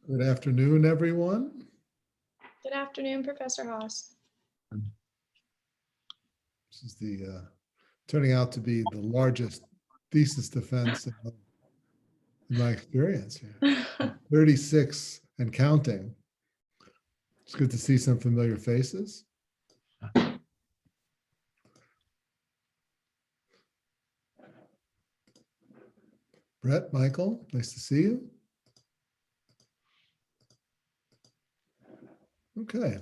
Good afternoon, everyone. Good afternoon, Professor Haas. This is the turning out to be the largest thesis defense in my experience here. 36 and counting. It's good to see some familiar faces. Brett, Michael, nice to see you. Okay.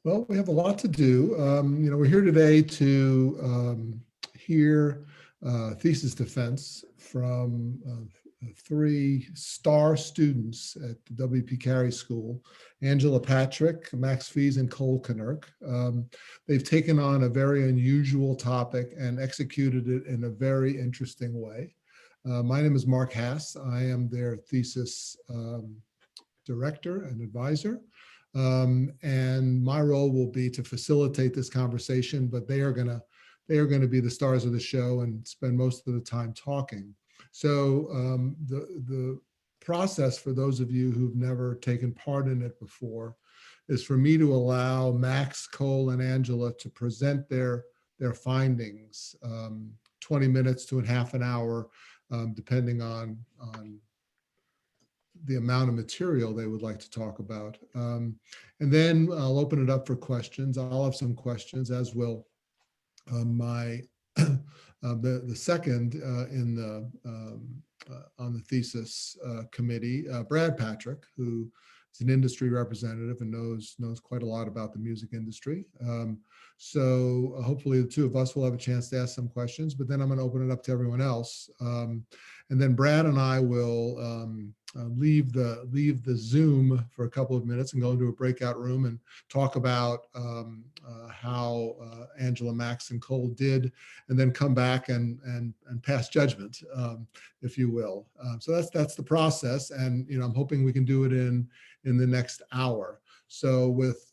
Well, we have a lot to do. We're here today to hear thesis defense from 3 star students at the W.P. Carey School, Angela Patrick, Max Fees, and Cole Knerk. They've taken on a very unusual topic and executed it in a very interesting way. My name is Mark Haas. I am their thesis director and advisor. And my role will be to facilitate this conversation, but they are going to be the stars of the show and spend most of the time talking. So the process for those of you who've never taken part in it before is for me to allow Max, Cole, and Angela to present their findings, 20 minutes to a half an hour, depending on the amount of material they would like to talk about. And then I'll open it up for questions. I'll have some questions, as will the second on the thesis committee, Brad Patrick, who is an industry representative and knows quite a lot about the music industry. So hopefully the two of us will have a chance to ask some questions, but then I'm going to open it up to everyone else. And then Brad and I will leave the Zoom for a couple of minutes and go into a breakout room and talk about how Angela, Max, and Cole did, and then come back and pass judgment, if you will. So that's the process, and I'm hoping we can do it in the next hour. So with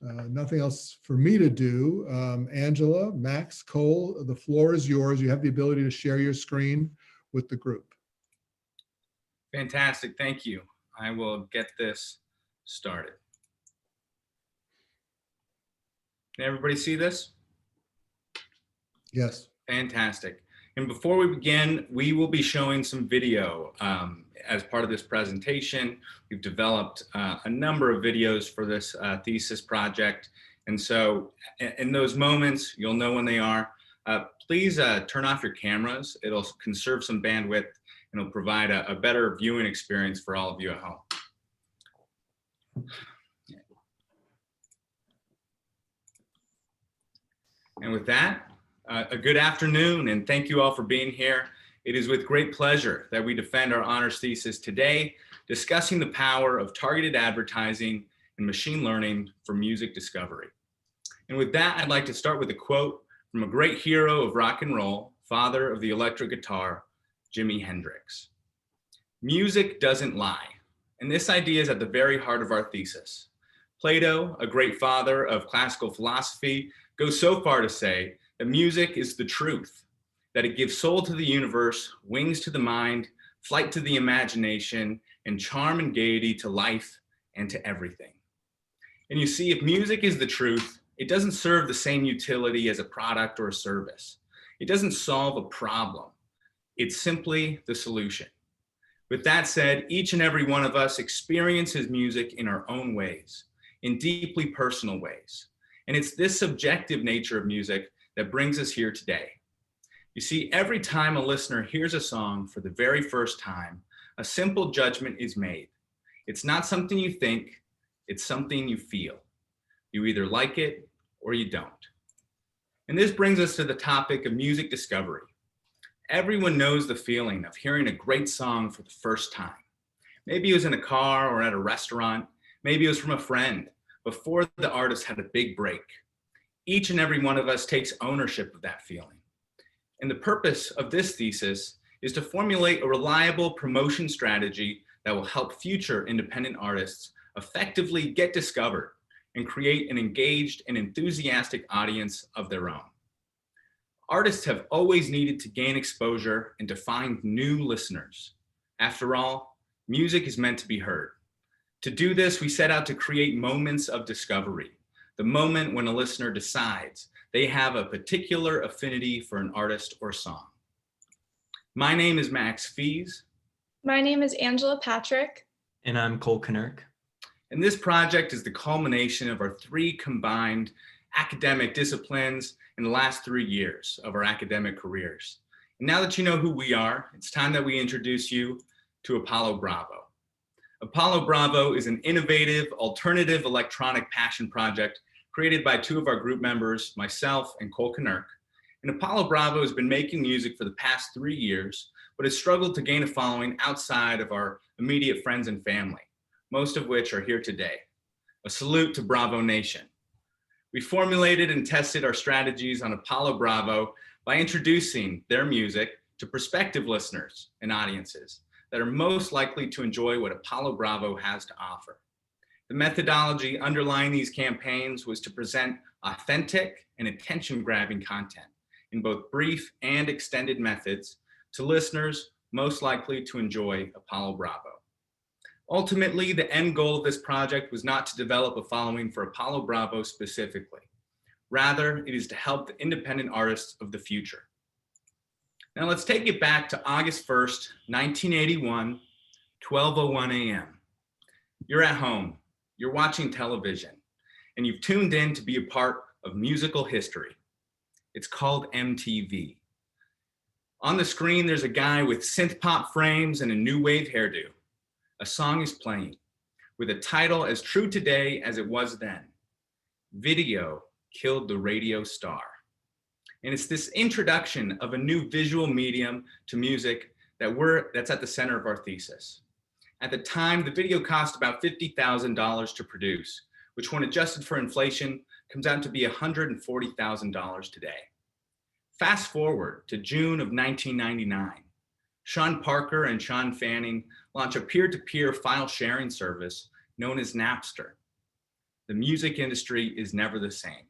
nothing else for me to do, Angela, Max, Cole, the floor is yours. You have the ability to share your screen with the group. Fantastic, thank you. I will get this started. Can everybody see this? Yes. Fantastic. And before we begin, we will be showing some video as part of this presentation. We've developed a number of videos for this thesis project. And so in those moments, you'll know when they are. Please turn off your cameras. It'll conserve some bandwidth and it'll provide a better viewing experience for all of you at home. And with that, a good afternoon, and thank you all for being here. It is with great pleasure that we defend our honors thesis today, discussing the power of targeted advertising and machine learning for music discovery. And with that, I'd like to start with a quote from a great hero of rock and roll, father of the electric guitar, Jimi Hendrix. Music doesn't lie, and this idea is at the very heart of our thesis. Plato, a great father of classical philosophy, goes so far to say that music is the truth, that it gives soul to the universe, wings to the mind, flight to the imagination, and charm and gaiety to life and to everything. And you see, if music is the truth, it doesn't serve the same utility as a product or a service. It doesn't solve a problem. It's simply the solution. With that said, each and every one of us experiences music in our own ways, in deeply personal ways. And it's this subjective nature of music that brings us here today. You see, every time a listener hears a song for the very first time, a simple judgment is made. It's not something you think, it's something you feel. You either like it or you don't. And this brings us to the topic of music discovery. Everyone knows the feeling of hearing a great song for the first time. Maybe it was in a car or at a restaurant. Maybe it was from a friend before the artist had a big break. Each and every one of us takes ownership of that feeling. And the purpose of this thesis is to formulate a reliable promotion strategy that will help future independent artists effectively get discovered and create an engaged and enthusiastic audience of their own. Artists have always needed to gain exposure and to find new listeners. After all, music is meant to be heard. To do this, we set out to create moments of discovery, the moment when a listener decides they have a particular affinity for an artist or song. My name is Max Fees. My name is Angela Patrick. And I'm Cole Knerk. And this project is the culmination of our 3 combined academic disciplines in the last 3 years of our academic careers. And now that you know who we are, it's time that we introduce you to Apollo Bravo. Apollo Bravo is an innovative, alternative electronic passion project created by 2 of our group members, myself and Cole Knerk. And Apollo Bravo has been making music for the past 3 years, but has struggled to gain a following outside of our immediate friends and family, most of which are here today. A salute to Bravo Nation. We formulated and tested our strategies on Apollo Bravo by introducing their music to prospective listeners and audiences that are most likely to enjoy what Apollo Bravo has to offer. The methodology underlying these campaigns was to present authentic and attention-grabbing content in both brief and extended methods to listeners most likely to enjoy Apollo Bravo. Ultimately, the end goal of this project was not to develop a following for Apollo Bravo specifically. Rather, it is to help the independent artists of the future. Now let's take it back to August 1st, 1981, 12:01 a.m. You're at home, you're watching television, and you've tuned in to be a part of musical history. It's called MTV. On the screen, there's a guy with synth pop frames and a new wave hairdo. A song is playing with a title as true today as it was then. Video killed the radio star. And it's this introduction of a new visual medium to music that's at the center of our thesis. At the time, the video cost about $50,000 to produce, which when adjusted for inflation, comes out to be $140,000 today. Fast forward to June of 1999. Sean Parker and Sean Fanning launch a peer-to-peer file sharing service known as Napster. The music industry is never the same.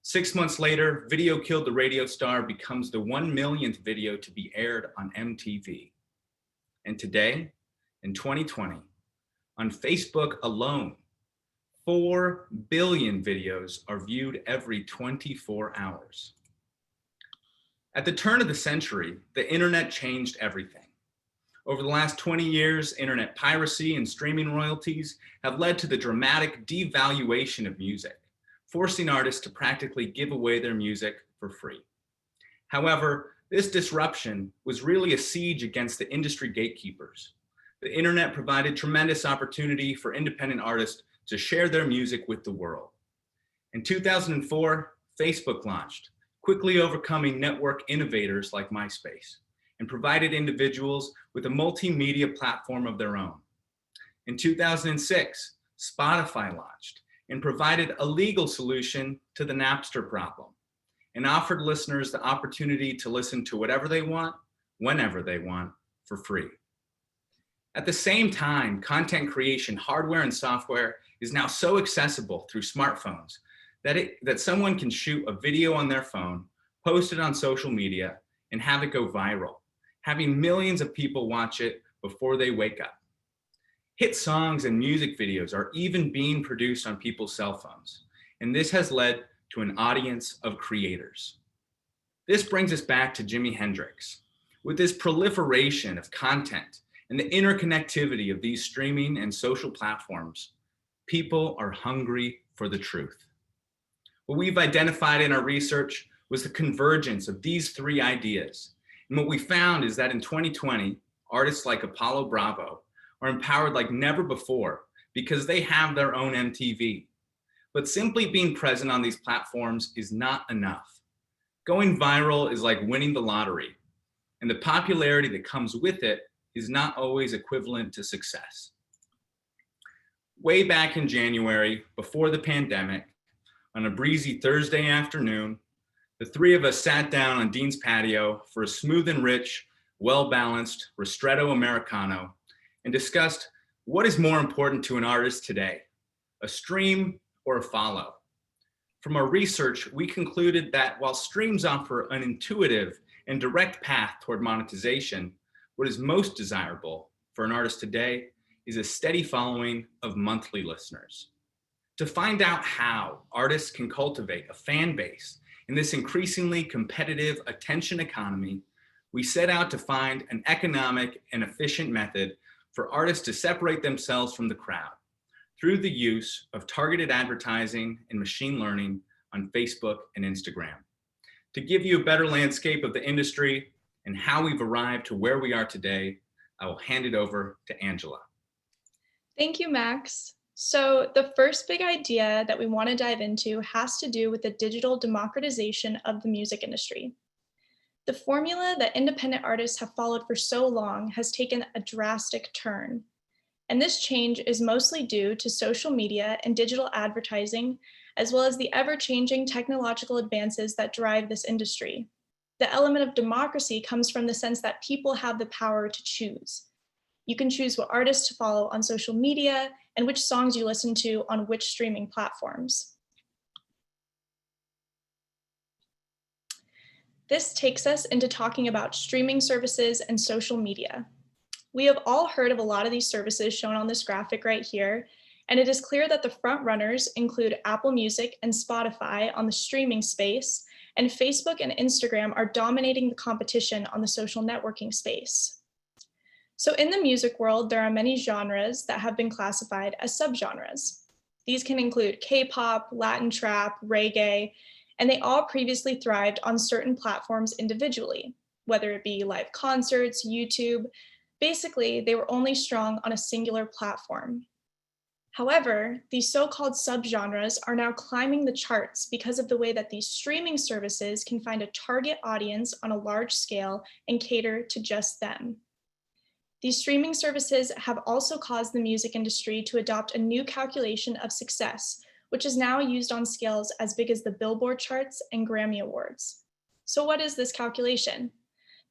6 months later, Video Killed the Radio Star becomes the 1 millionth video to be aired on MTV. And today, in 2020, on Facebook alone, 4 billion videos are viewed every 24 hours. At the turn of the century, the internet changed everything. Over the last 20 years, internet piracy and streaming royalties have led to the dramatic devaluation of music, forcing artists to practically give away their music for free. However, this disruption was really a siege against the industry gatekeepers. The internet provided tremendous opportunity for independent artists to share their music with the world. In 2004, Facebook launched, quickly overcoming network innovators like MySpace, and provided individuals with a multimedia platform of their own. In 2006, Spotify launched and provided a legal solution to the Napster problem, and offered listeners the opportunity to listen to whatever they want, whenever they want, for free. At the same time, content creation hardware and software is now so accessible through smartphones that someone can shoot a video on their phone, post it on social media, and have it go viral, having millions of people watch it before they wake up. Hit songs and music videos are even being produced on people's cell phones, and this has led to an audience of creators. This brings us back to Jimi Hendrix. With this proliferation of content and the interconnectivity of these streaming and social platforms, people are hungry for the truth. What we've identified in our research was the convergence of these 3 ideas. And what we found is that in 2020, artists like Apollo Bravo are empowered like never before because they have their own MTV. But simply being present on these platforms is not enough. Going viral is like winning the lottery, and the popularity that comes with it is not always equivalent to success. Way back in January, before the pandemic, on a breezy Thursday afternoon, the 3 of us sat down on Dean's patio for a smooth and rich, well-balanced Ristretto Americano and discussed what is more important to an artist today, a stream or a follow. From our research, we concluded that while streams offer an intuitive and direct path toward monetization, what is most desirable for an artist today is a steady following of monthly listeners. To find out how artists can cultivate a fan base in this increasingly competitive attention economy, we set out to find an economic and efficient method for artists to separate themselves from the crowd through the use of targeted advertising and machine learning on Facebook and Instagram. To give you a better landscape of the industry and how we've arrived to where we are today, I will hand it over to Angela. Thank you, Max. So the first big idea that we want to dive into has to do with the digital democratization of the music industry. The formula that independent artists have followed for so long has taken a drastic turn. And this change is mostly due to social media and digital advertising, as well as the ever-changing technological advances that drive this industry. The element of democracy comes from the sense that people have the power to choose. You can choose what artists to follow on social media and which songs you listen to on which streaming platforms. This takes us into talking about streaming services and social media. We have all heard of a lot of these services shown on this graphic right here, and it is clear that the front runners include Apple Music and Spotify on the streaming space, and Facebook and Instagram are dominating the competition on the social networking space. So in the music world, there are many genres that have been classified as subgenres. These can include K-pop, Latin trap, reggae, and they all previously thrived on certain platforms individually, whether it be live concerts, YouTube. Basically, they were only strong on a singular platform. However, these so-called subgenres are now climbing the charts because of the way that these streaming services can find a target audience on a large scale and cater to just them. These streaming services have also caused the music industry to adopt a new calculation of success, which is now used on scales as big as the Billboard charts and Grammy Awards. So what is this calculation?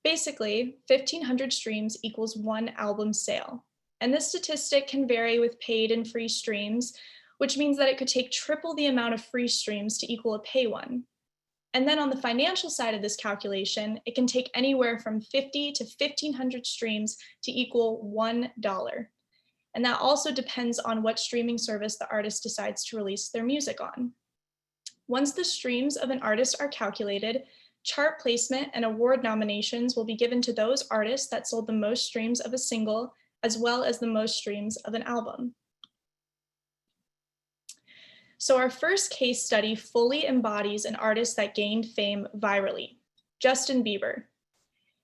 Basically, 1,500 streams equals one album sale. And this statistic can vary with paid and free streams, which means that it could take triple the amount of free streams to equal a pay one. And then on the financial side of this calculation, it can take anywhere from 50 to 1,500 streams to equal $1. And that also depends on what streaming service the artist decides to release their music on. Once the streams of an artist are calculated, chart placement and award nominations will be given to those artists that sold the most streams of a single, as well as the most streams of an album. So our first case study fully embodies an artist that gained fame virally, Justin Bieber.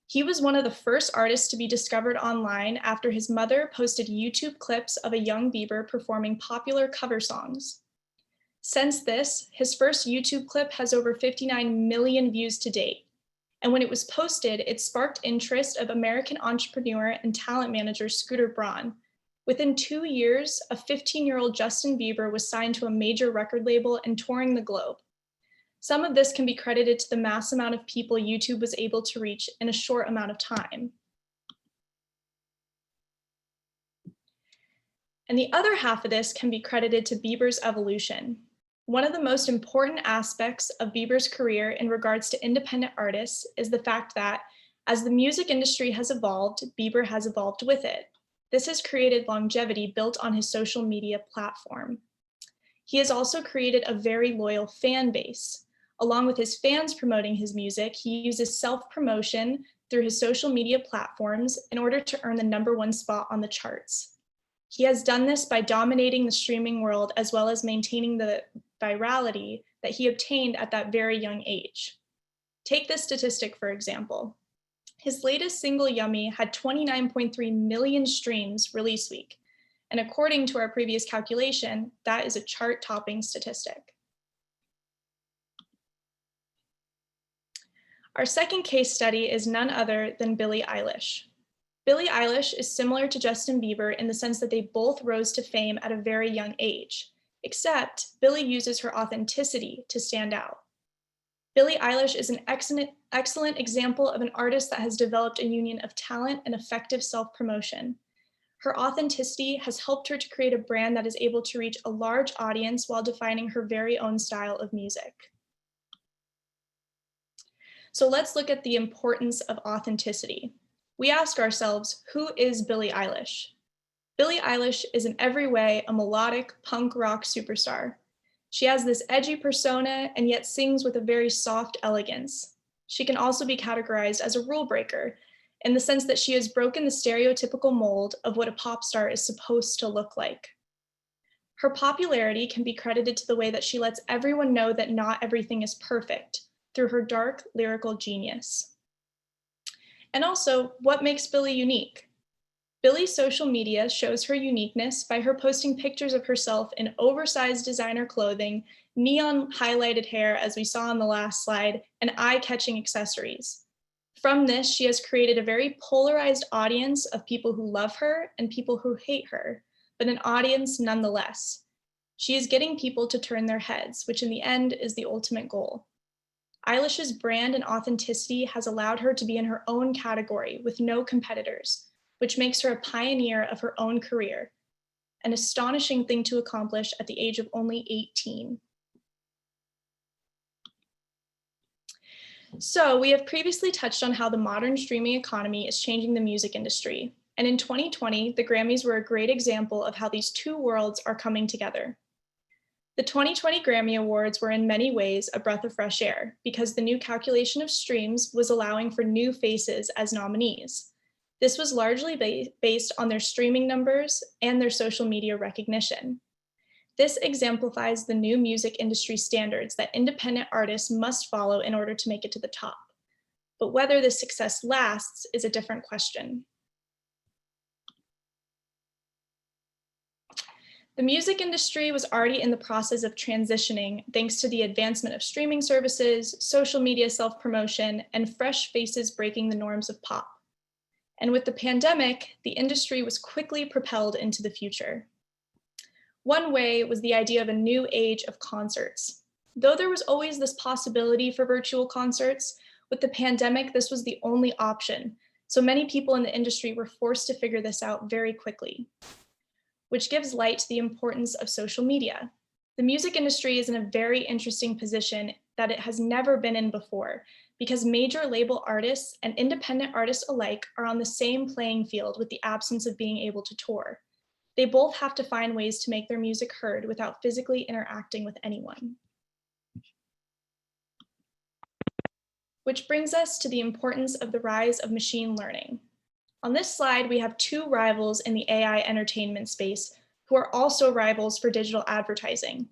He was one of the first artists to be discovered online after his mother posted YouTube clips of a young Bieber performing popular cover songs. Since this, his first YouTube clip has over 59 million views to date. And when it was posted, it sparked interest of American entrepreneur and talent manager Scooter Braun. Within 2 years, a 15-year-old Justin Bieber was signed to a major record label and touring the globe. Some of this can be credited to the mass amount of people YouTube was able to reach in a short amount of time. And the other half of this can be credited to Bieber's evolution. One of the most important aspects of Bieber's career in regards to independent artists is the fact that as the music industry has evolved, Bieber has evolved with it. This has created longevity built on his social media platform. He has also created a very loyal fan base. Along with his fans promoting his music, he uses self-promotion through his social media platforms in order to earn the #1 spot on the charts. He has done this by dominating the streaming world as well as maintaining the virality that he obtained at that very young age. Take this statistic, for example. His latest single, Yummy, had 29.3 million streams release week. And according to our previous calculation, that is a chart-topping statistic. Our second case study is none other than Billie Eilish. Billie Eilish is similar to Justin Bieber in the sense that they both rose to fame at a very young age, except Billie uses her authenticity to stand out. Billie Eilish is an excellent example of an artist that has developed a union of talent and effective self-promotion. Her authenticity has helped her to create a brand that is able to reach a large audience while defining her very own style of music. So let's look at the importance of authenticity. We ask ourselves, who is Billie Eilish? Billie Eilish is in every way a melodic punk rock superstar. She has this edgy persona and yet sings with a very soft elegance. She can also be categorized as a rule breaker in the sense that she has broken the stereotypical mold of what a pop star is supposed to look like. Her popularity can be credited to the way that she lets everyone know that not everything is perfect through her dark lyrical genius. And also, what makes Billie unique? Billie's social media shows her uniqueness by her posting pictures of herself in oversized designer clothing, neon highlighted hair, as we saw on the last slide, and eye-catching accessories. From this, she has created a very polarized audience of people who love her and people who hate her, but an audience nonetheless. She is getting people to turn their heads, which in the end is the ultimate goal. Eilish's brand and authenticity has allowed her to be in her own category with no competitors, which makes her a pioneer of her own career, an astonishing thing to accomplish at the age of only 18. So we have previously touched on how the modern streaming economy is changing the music industry. And in 2020, the Grammys were a great example of how these two worlds are coming together. The 2020 Grammy Awards were in many ways a breath of fresh air because the new calculation of streams was allowing for new faces as nominees. This was largely based on their streaming numbers and their social media recognition. This exemplifies the new music industry standards that independent artists must follow in order to make it to the top. But whether this success lasts is a different question. The music industry was already in the process of transitioning thanks to the advancement of streaming services, social media self-promotion, and fresh faces breaking the norms of pop. And with the pandemic, the industry was quickly propelled into the future. One way was the idea of a new age of concerts. Though there was always this possibility for virtual concerts, with the pandemic, this was the only option. So many people in the industry were forced to figure this out very quickly, which gives light to the importance of social media. The music industry is in a very interesting position that it has never been in before, because major label artists and independent artists alike are on the same playing field with the absence of being able to tour. They both have to find ways to make their music heard without physically interacting with anyone. Which brings us to the importance of the rise of machine learning. On this slide, we have two rivals in the AI entertainment space who are also rivals for digital advertising.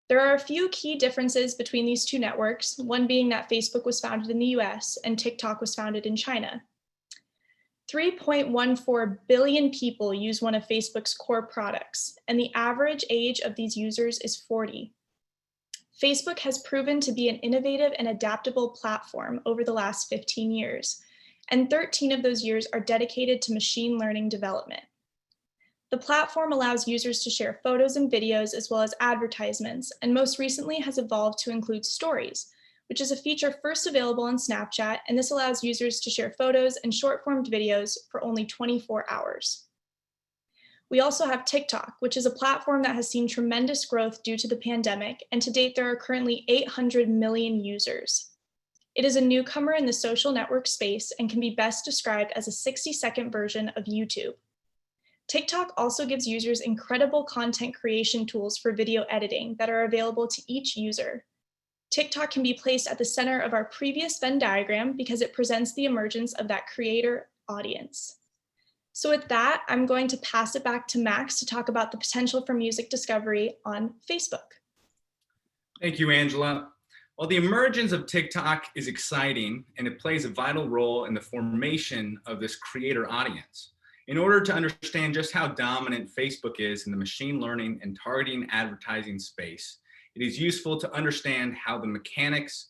There are a few key differences between these two networks, one being that Facebook was founded in the US and TikTok was founded in China. 3.14 billion people use one of Facebook's core products, and the average age of these users is 40. Facebook has proven to be an innovative and adaptable platform over the last 15 years, and 13 of those years are dedicated to machine learning development. The platform allows users to share photos and videos as well as advertisements, and most recently has evolved to include stories, which is a feature first available on Snapchat, and this allows users to share photos and short-formed videos for only 24 hours. We also have TikTok, which is a platform that has seen tremendous growth due to the pandemic, and to date there are currently 800 million users. It is a newcomer in the social network space and can be best described as a 60-second version of YouTube. TikTok also gives users incredible content creation tools for video editing that are available to each user. TikTok can be placed at the center of our previous Venn diagram because it presents the emergence of that creator audience. So with that, I'm going to pass it back to Max to talk about the potential for music discovery on Facebook. Thank you, Angela. Well, the emergence of TikTok is exciting, and it plays a vital role in the formation of this creator audience. In order to understand just how dominant Facebook is in the machine learning and targeting advertising space, it is useful to understand the mechanics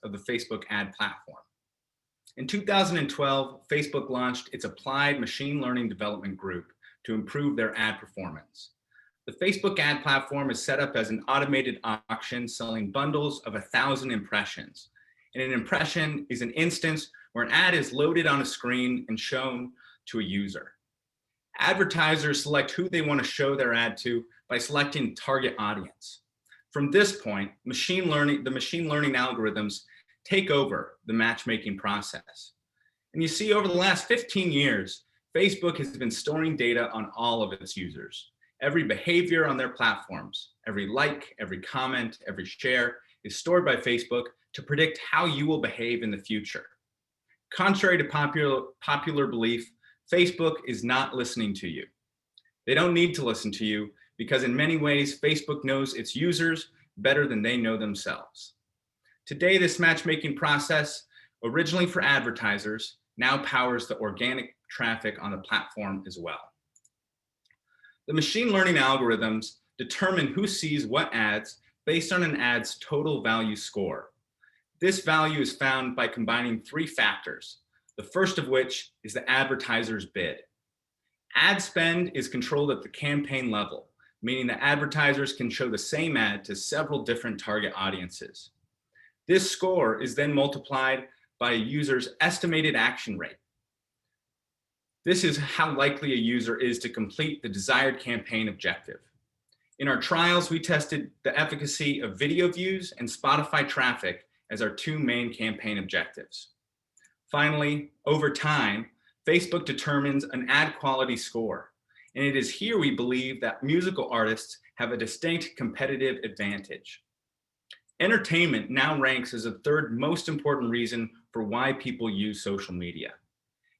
of the Facebook ad platform. In 2012, Facebook launched its Applied Machine Learning Development Group to improve their ad performance. The Facebook ad platform is set up as an automated auction selling bundles of 1,000 impressions. And an impression is an instance where an ad is loaded on a screen and shown to a user. Advertisers select who they want to show their ad to by selecting target audience. From this point, the machine learning algorithms take over the matchmaking process. And you see, over the last 15 years, Facebook has been storing data on all of its users. Every behavior on their platforms, every like, every comment, every share is stored by Facebook to predict how you will behave in the future. Contrary to popular belief, Facebook is not listening to you. They don't need to listen to you because in many ways, Facebook knows its users better than they know themselves. Today, this matchmaking process, originally for advertisers, now powers the organic traffic on the platform as well. The machine learning algorithms determine who sees what ads based on an ad's total value score. This value is found by combining three factors, the first of which is the advertiser's bid. Ad spend is controlled at the campaign level, meaning that advertisers can show the same ad to several different target audiences. This score is then multiplied by a user's estimated action rate. This is how likely a user is to complete the desired campaign objective. In our trials, we tested the efficacy of video views and Spotify traffic as our two main campaign objectives. Finally, over time, Facebook determines an ad quality score, and it is here we believe that musical artists have a distinct competitive advantage. Entertainment now ranks as the third most important reason for why people use social media.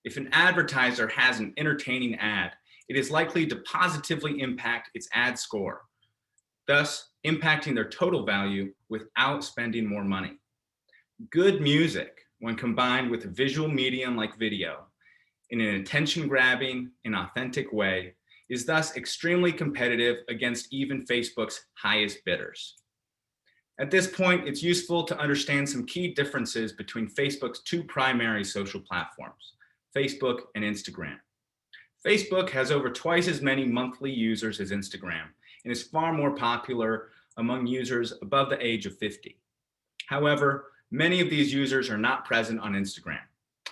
If an advertiser has an entertaining ad, it is likely to positively impact its ad score, thus impacting their total value without spending more money. Good music, when combined with a visual medium like video, in an attention-grabbing and authentic way, is thus extremely competitive against even Facebook's highest bidders. At this point, it's useful to understand some key differences between Facebook's two primary social platforms, Facebook and Instagram. Facebook has over twice as many monthly users as Instagram and is far more popular among users above the age of 50. However, many of these users are not present on Instagram.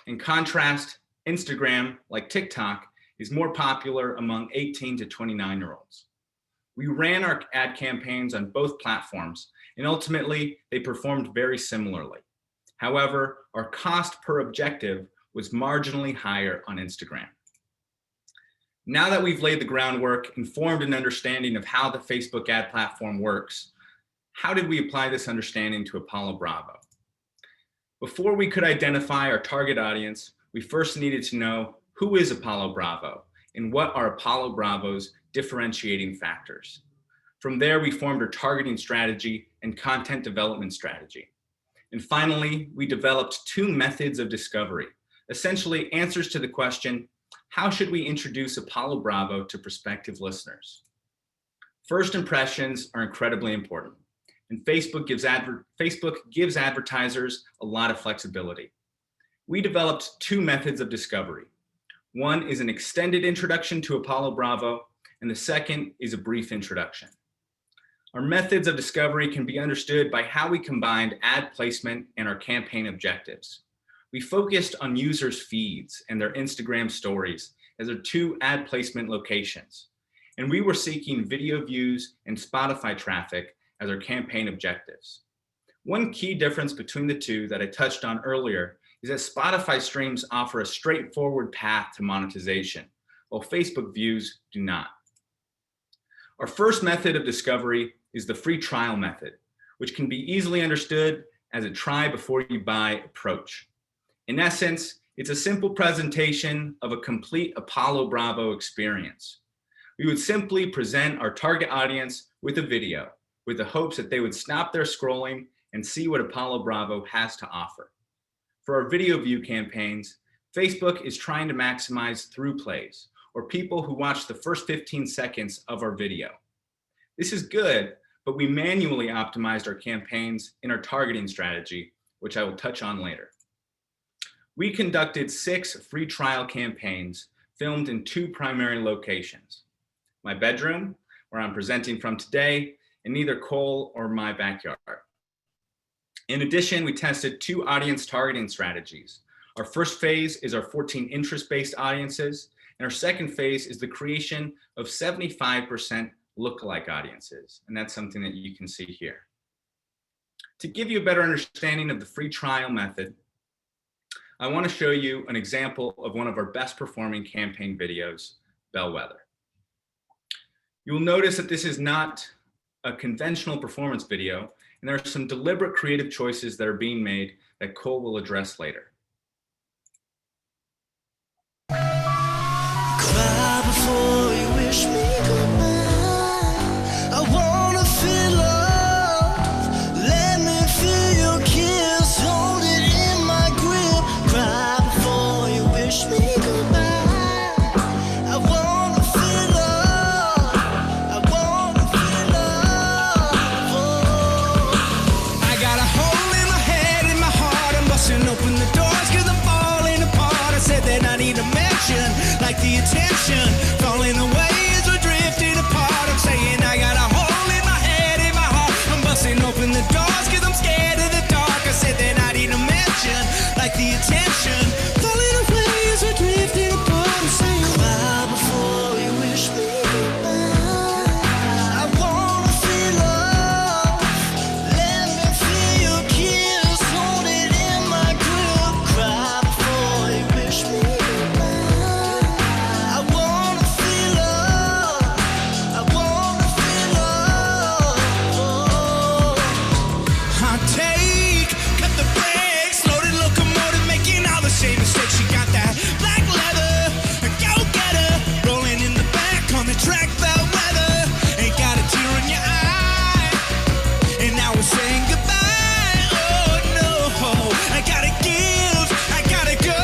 In contrast, Instagram, like TikTok, is more popular among 18 to 29-year-olds. We ran our ad campaigns on both platforms, and ultimately, they performed very similarly. However, our cost per objective was marginally higher on Instagram. Now that we've laid the groundwork and formed an understanding of how the Facebook ad platform works, how did we apply this understanding to Apollo Bravo? Before we could identify our target audience, we first needed to know who is Apollo Bravo and what are Apollo Bravo's differentiating factors. From there, we formed our targeting strategy and content development strategy. And finally, we developed two methods of discovery, essentially answers to the question, how should we introduce Apollo Bravo to prospective listeners? First impressions are incredibly important, and Facebook gives advertisers a lot of flexibility. We developed two methods of discovery. One is an extended introduction to Apollo Bravo, and the second is a brief introduction. Our methods of discovery can be understood by how we combined ad placement and our campaign objectives. We focused on users' feeds and their Instagram stories as our two ad placement locations, and we were seeking video views and Spotify traffic as our campaign objectives. One key difference between the two that I touched on earlier is that Spotify streams offer a straightforward path to monetization, while Facebook views do not. Our first method of discovery is the free trial method, which can be easily understood as a try before you buy approach. In essence, it's a simple presentation of a complete Apollo Bravo experience. We would simply present our target audience with a video, with the hopes that they would stop their scrolling and see what Apollo Bravo has to offer. For our video view campaigns, Facebook is trying to maximize through plays, or people who watch the first 15 seconds of our video. This is good, but we manually optimized our campaigns in our targeting strategy, which I will touch on later. We conducted 6 free trial campaigns filmed in 2 primary locations: my bedroom, where I'm presenting from today, and neither Cole or my backyard. In addition, we tested 2 audience targeting strategies. Our first phase is our 14 interest-based audiences, and our second phase is the creation of 75% lookalike audiences, and that's something that you can see here. To give you a better understanding of the free trial method, I want to show you an example of one of our best performing campaign videos, Bellwether. You will notice that this is not a conventional performance video, and there are some deliberate creative choices that are being made that Cole will address later. Cry before you wish me goodbye. I wanna feel love. Let me feel your kiss. Hold it in my grip. Cry before you wish me goodbye. I wanna feel love. I wanna feel love. Oh. I got a hole in my head, in my heart. I'm busting open the doors 'cause I'm falling apart. I said that I need a mention, like the attention, falling away as we're drifting apart. I'm saying I got a hole in my head, in my heart. I'm busting open the doors 'cause I'm scared of the dark. I said that I need a mention, like the attention, falling away as we're drifting apart. I'm saying cry before you wish me goodbye. I wanna feel love. Let me feel your kiss. Hold it in my grip. Cry before you wish me goodbye. I wanna feel love. I wanna feel love. Hot take, cut the brakes, loaded locomotive, making all the same mistakes. She got that black leather, a go-getter, rolling in the back on the track, Bellwether. Ain't got a tear in your eye, and now we're saying goodbye. Oh no, I gotta give, I gotta go,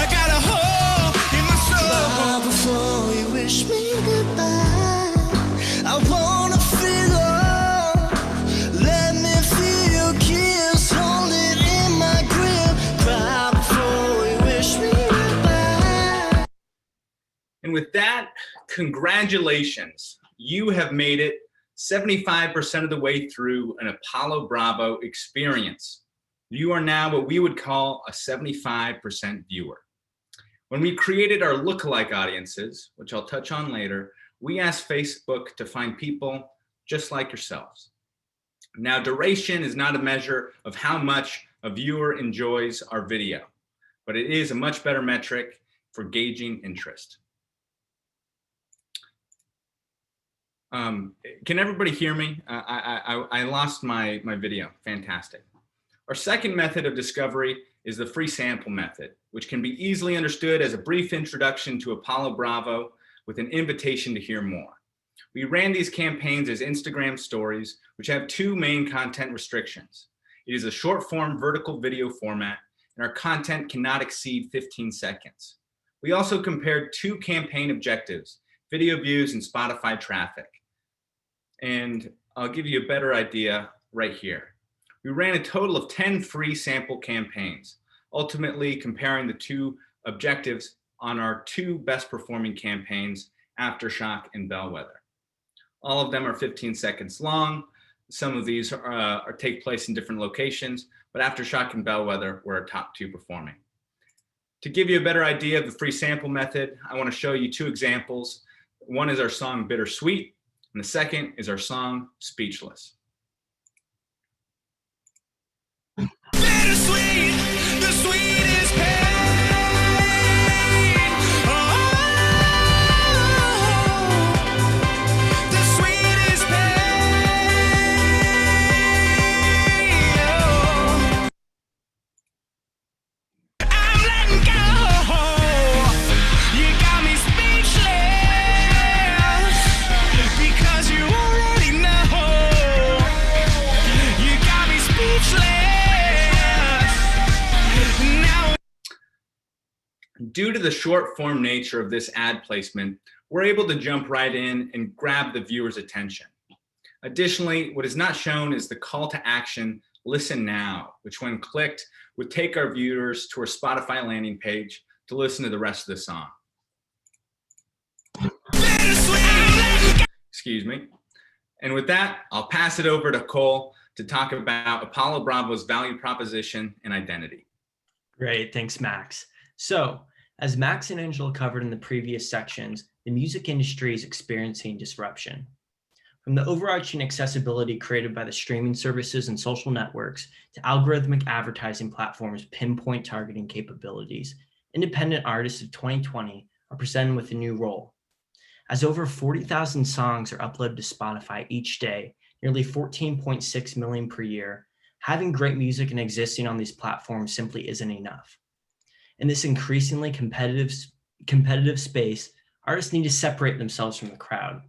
I got a hole in my soul. Cry before you wish me goodbye. I wanna feel love. Let me feel your kiss. Hold it in my grip. Cry before you wish me goodbye. And with that, congratulations. You have made it 75% of the way through an Apollo Bravo experience. You are now what we would call a 75% viewer. When we created our lookalike audiences, which I'll touch on later, we asked Facebook to find people just like yourselves. Now, duration is not a measure of how much a viewer enjoys our video, but it is a much better metric for gauging interest. Can everybody hear me? I lost my video. Fantastic. Our second method of discovery is the free sample method, which can be easily understood as a brief introduction to Apollo Bravo with an invitation to hear more. We ran these campaigns as Instagram stories, which have two main content restrictions. It is a short form vertical video format, and our content cannot exceed 15 seconds. We also compared two campaign objectives, video views and Spotify traffic. And I'll give you a better idea right here. We ran a total of 10 free sample campaigns, ultimately comparing the two objectives on our two best performing campaigns, Aftershock and Bellwether. All of them are 15 seconds long. Some of these take place in different locations, but Aftershock and Bellwether were our top two performing. To give you a better idea of the free sample method, I want to show you two examples. One is our song Bittersweet, and the second is our song Speechless. Bittersweet, the sweetest pain. Oh, the sweetest pain. Oh. I'm letting go. You got me speechless because you already know. You got me speechless. Due to the short form nature of this ad placement, we're able to jump right in and grab the viewer's attention. Additionally, what is not shown is the call to action, listen now, which when clicked would take our viewers to our Spotify landing page to listen to the rest of the song. Excuse me. And with that, I'll pass it over to Cole to talk about Apollo Bravo's value proposition and identity. Great, thanks, Max. So, as Max and Angela covered in the previous sections, the music industry is experiencing disruption. From the overarching accessibility created by the streaming services and social networks to algorithmic advertising platforms' pinpoint targeting capabilities, independent artists of 2020 are presented with a new role. As over 40,000 songs are uploaded to Spotify each day, nearly 14.6 million per year, having great music and existing on these platforms simply isn't enough. In this increasingly competitive space, artists need to separate themselves from the crowd.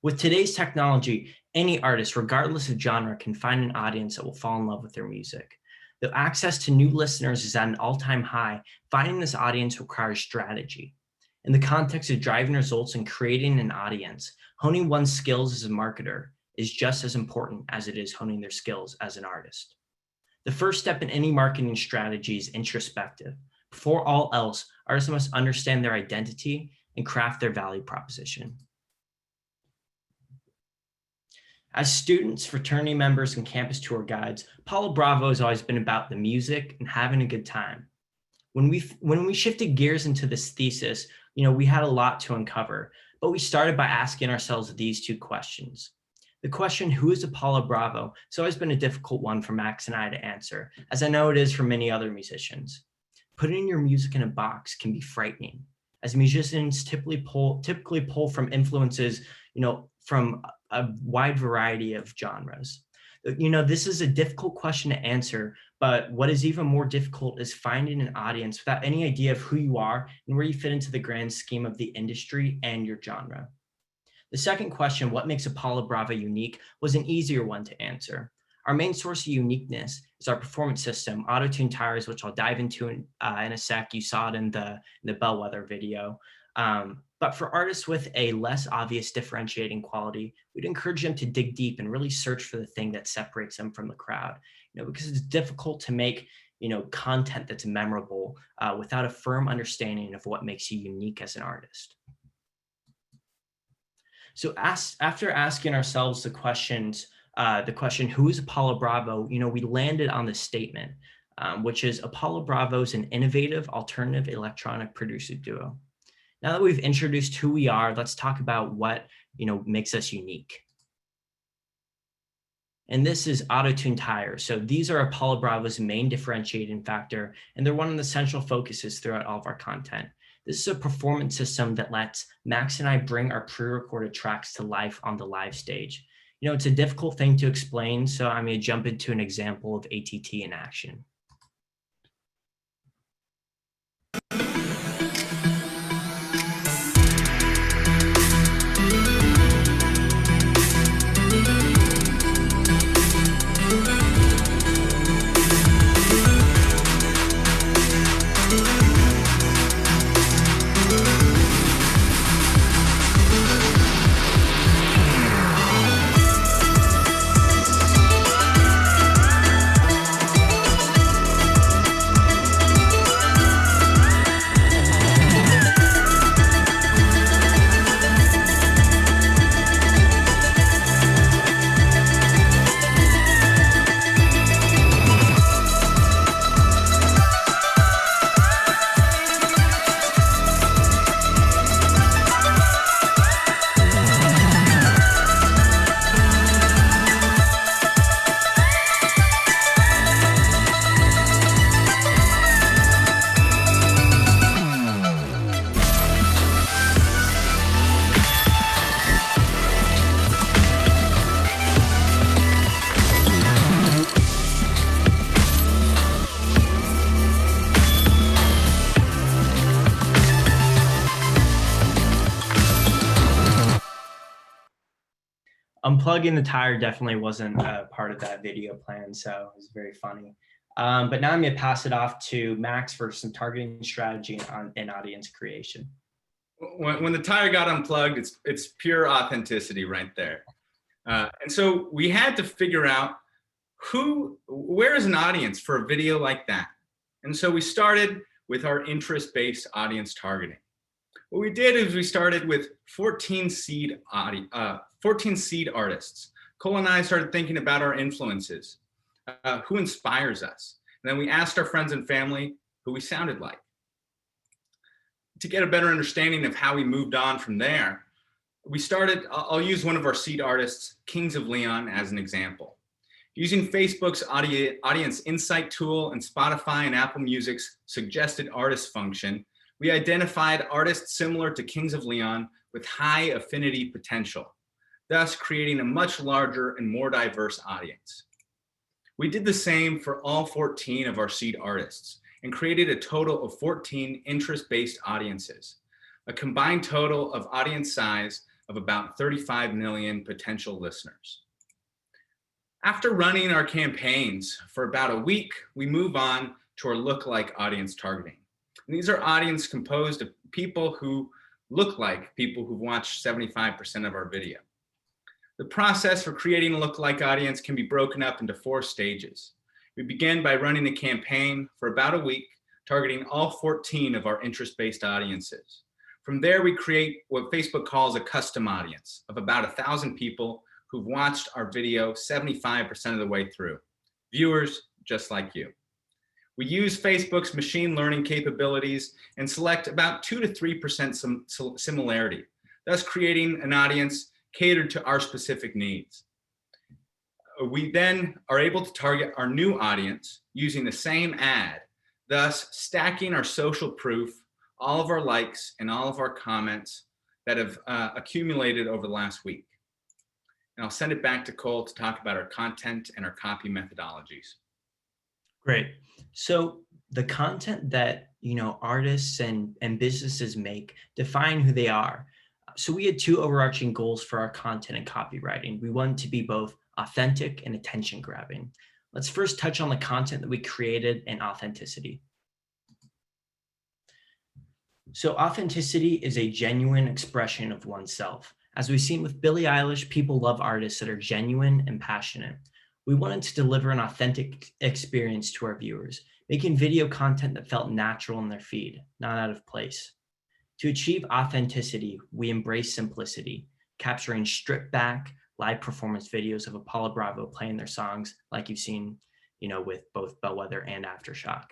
With today's technology, any artist, regardless of genre, can find an audience that will fall in love with their music. Though access to new listeners is at an all-time high, finding this audience requires strategy. In the context of driving results and creating an audience, honing one's skills as a marketer is just as important as it is honing their skills as an artist. The first step in any marketing strategy is introspective. Before all else, artists must understand their identity and craft their value proposition. As students, fraternity members, and campus tour guides, Apollo Bravo has always been about the music and having a good time. When we shifted gears into this thesis, we had a lot to uncover, but we started by asking ourselves these two questions. The question, who is Apollo Bravo, has always been a difficult one for Max and I to answer, as I know it is for many other musicians. Putting your music in a box can be frightening, as musicians typically pull from influences, from a wide variety of genres. This is a difficult question to answer, but what is even more difficult is finding an audience without any idea of who you are and where you fit into the grand scheme of the industry and your genre. The second question, what makes Apollo Bravo unique, was an easier one to answer. Our main source of uniqueness is our performance system, auto-tuned tires, which I'll dive into in a sec. You saw it in the Bellwether video. But for artists with a less obvious differentiating quality, we'd encourage them to dig deep and really search for the thing that separates them from the crowd, because it's difficult to make, content that's memorable without a firm understanding of what makes you unique as an artist. So after asking ourselves the question, who is Apollo Bravo, we landed on this statement, which is Apollo Bravo is an innovative alternative electronic producer duo. Now that we've introduced who we are, let's talk about what makes us unique. And this is auto-tuned tires. So these are Apollo Bravo's main differentiating factor, and they're one of the central focuses throughout all of our content. This is a performance system that lets Max and I bring our pre-recorded tracks to life on the live stage. It's a difficult thing to explain, so I'm going to jump into an example of ATT in action. Unplugging the tire definitely wasn't a part of that video plan, so it was very funny. But now I'm going to pass it off to Max for some targeting strategy and audience creation. When the tire got unplugged, it's pure authenticity right there. And so we had to figure out where is an audience for a video like that? And so we started with our interest-based audience targeting. What we did is we started with 14 seed artists. Cole and I started thinking about our influences, who inspires us. And then we asked our friends and family who we sounded like. To get a better understanding of how we moved on from there, we started, I'll use one of our seed artists, Kings of Leon, as an example. Using Facebook's audience insight tool and Spotify and Apple Music's suggested artist function, we identified artists similar to Kings of Leon with high affinity potential, thus creating a much larger and more diverse audience. We did the same for all 14 of our seed artists and created a total of 14 interest-based audiences, a combined total of audience size of about 35 million potential listeners. After running our campaigns for about a week, we move on to our lookalike audience targeting. And these are audience composed of people who look like people who've watched 75% of our video. The process for creating a lookalike audience can be broken up into 4 stages. We begin by running a campaign for about a week, targeting all 14 of our interest-based audiences. From there, we create what Facebook calls a custom audience of about 1,000 people who've watched our video 75% of the way through, viewers just like you. We use Facebook's machine learning capabilities and select about 2 to 3% similarity, thus creating an audience catered to our specific needs. We then are able to target our new audience using the same ad, thus stacking our social proof, all of our likes, and all of our comments that have accumulated over the last week. And I'll send it back to Cole to talk about our content and our copy methodologies. Great. So the content that artists and businesses make define who they are. So we had 2 overarching goals for our content and copywriting. We wanted to be both authentic and attention grabbing. Let's first touch on the content that we created and authenticity. So authenticity is a genuine expression of oneself. As we've seen with Billie Eilish, people love artists that are genuine and passionate. We wanted to deliver an authentic experience to our viewers, making video content that felt natural in their feed, not out of place. To achieve authenticity, we embrace simplicity, capturing stripped back live performance videos of Apollo Bravo playing their songs like you've seen, with both Bellwether and Aftershock.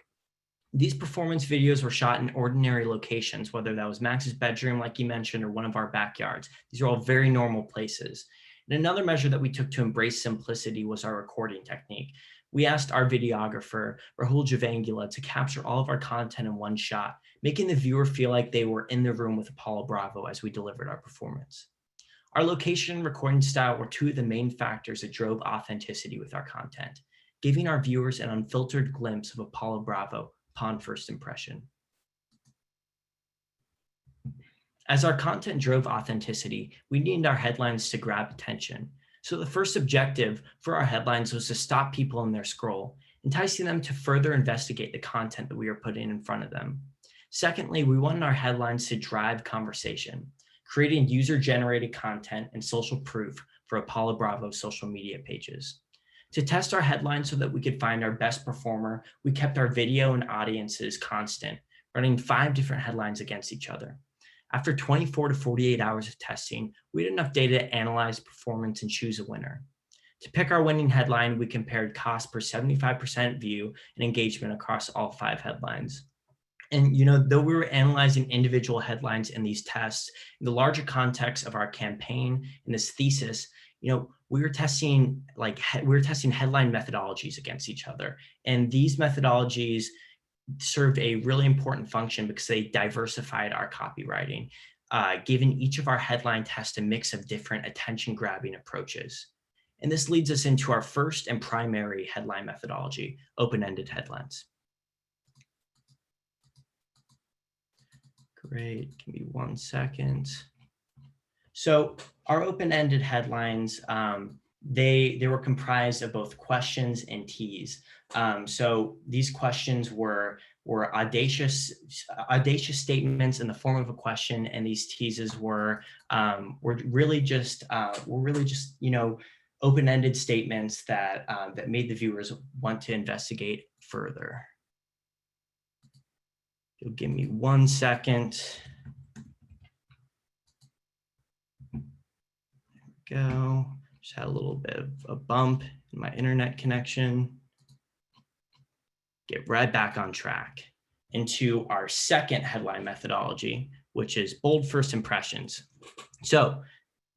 These performance videos were shot in ordinary locations, whether that was Max's bedroom, like you mentioned, or one of our backyards. These are all very normal places. And another measure that we took to embrace simplicity was our recording technique. We asked our videographer, Rahul Javangula, to capture all of our content in one shot, making the viewer feel like they were in the room with Apollo Bravo as we delivered our performance. Our location and recording style were 2 of the main factors that drove authenticity with our content, giving our viewers an unfiltered glimpse of Apollo Bravo upon first impression. As our content drove authenticity, we needed our headlines to grab attention. So the first objective for our headlines was to stop people in their scroll, enticing them to further investigate the content that we were putting in front of them. Secondly, we wanted our headlines to drive conversation, creating user-generated content and social proof for Apollo Bravo's social media pages. To test our headlines so that we could find our best performer, we kept our video and audiences constant, running 5 different headlines against each other. After 24 to 48 hours of testing, we had enough data to analyze performance and choose a winner. To pick our winning headline, we compared cost per 75% view and engagement across all 5 headlines. And though we were analyzing individual headlines in these tests, in the larger context of our campaign and this thesis, we were testing headline methodologies against each other. And these methodologies served a really important function because they diversified our copywriting, giving each of our headline tests a mix of different attention-grabbing approaches. And this leads us into our first and primary headline methodology, open-ended headlines. Great, give me 1 second. So our open-ended headlines, they were comprised of both questions and teas. So these questions were audacious statements in the form of a question, and these teases were really just open-ended statements that made the viewers want to investigate further. You'll give me 1 second. There we go. Just had a little bit of a bump in my internet connection. get right back on track into our second headline methodology, which is bold first impressions. So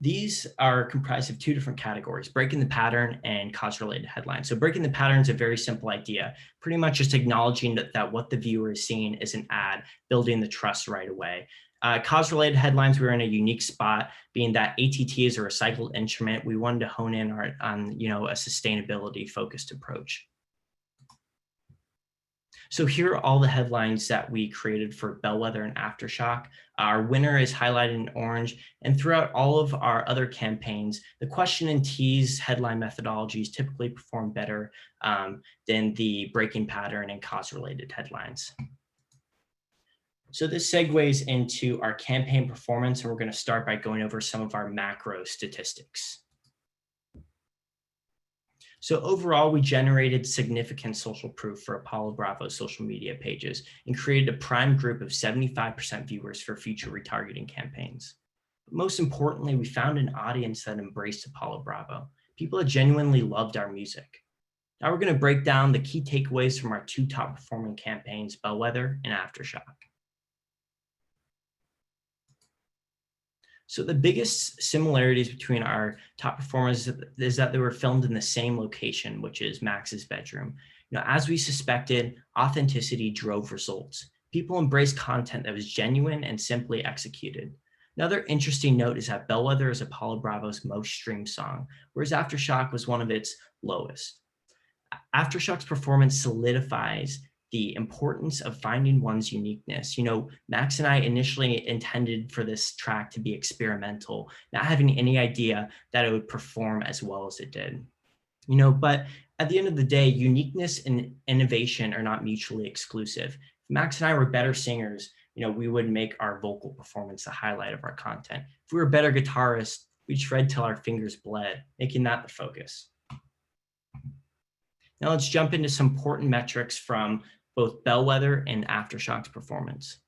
these are comprised of two different categories, breaking the pattern and cause-related headlines. So breaking the pattern is a very simple idea, pretty much just acknowledging that what the viewer is seeing is an ad, building the trust right away. Cause-related headlines, we're in a unique spot, being that ATT is a recycled instrument. We wanted to hone in on a sustainability-focused approach. So here are all the headlines that we created for Bellwether and Aftershock. Our winner is highlighted in orange, and throughout all of our other campaigns, the question and tease headline methodologies typically perform better than the breaking pattern and cause-related headlines. So this segues into our campaign performance, and we're going to start by going over some of our macro statistics. So overall, we generated significant social proof for Apollo Bravo's social media pages and created a prime group of 75% viewers for future retargeting campaigns. But most importantly, we found an audience that embraced Apollo Bravo, people that genuinely loved our music. Now we're going to break down the key takeaways from our two top performing campaigns, Bellwether and Aftershock. So the biggest similarities between our top performers is that they were filmed in the same location, which is Max's bedroom. As we suspected, authenticity drove results. People embraced content that was genuine and simply executed. Another interesting note is that Bellwether is Apollo Bravo's most streamed song, whereas Aftershock was one of its lowest. Aftershock's performance solidifies the importance of finding one's uniqueness. Max and I initially intended for this track to be experimental, not having any idea that it would perform as well as it did. But at the end of the day, uniqueness and innovation are not mutually exclusive. If Max and I were better singers, we would make our vocal performance the highlight of our content. If we were better guitarists, we'd shred till our fingers bled, making that the focus. Now let's jump into some important metrics from both Bellwether and Aftershock's performance.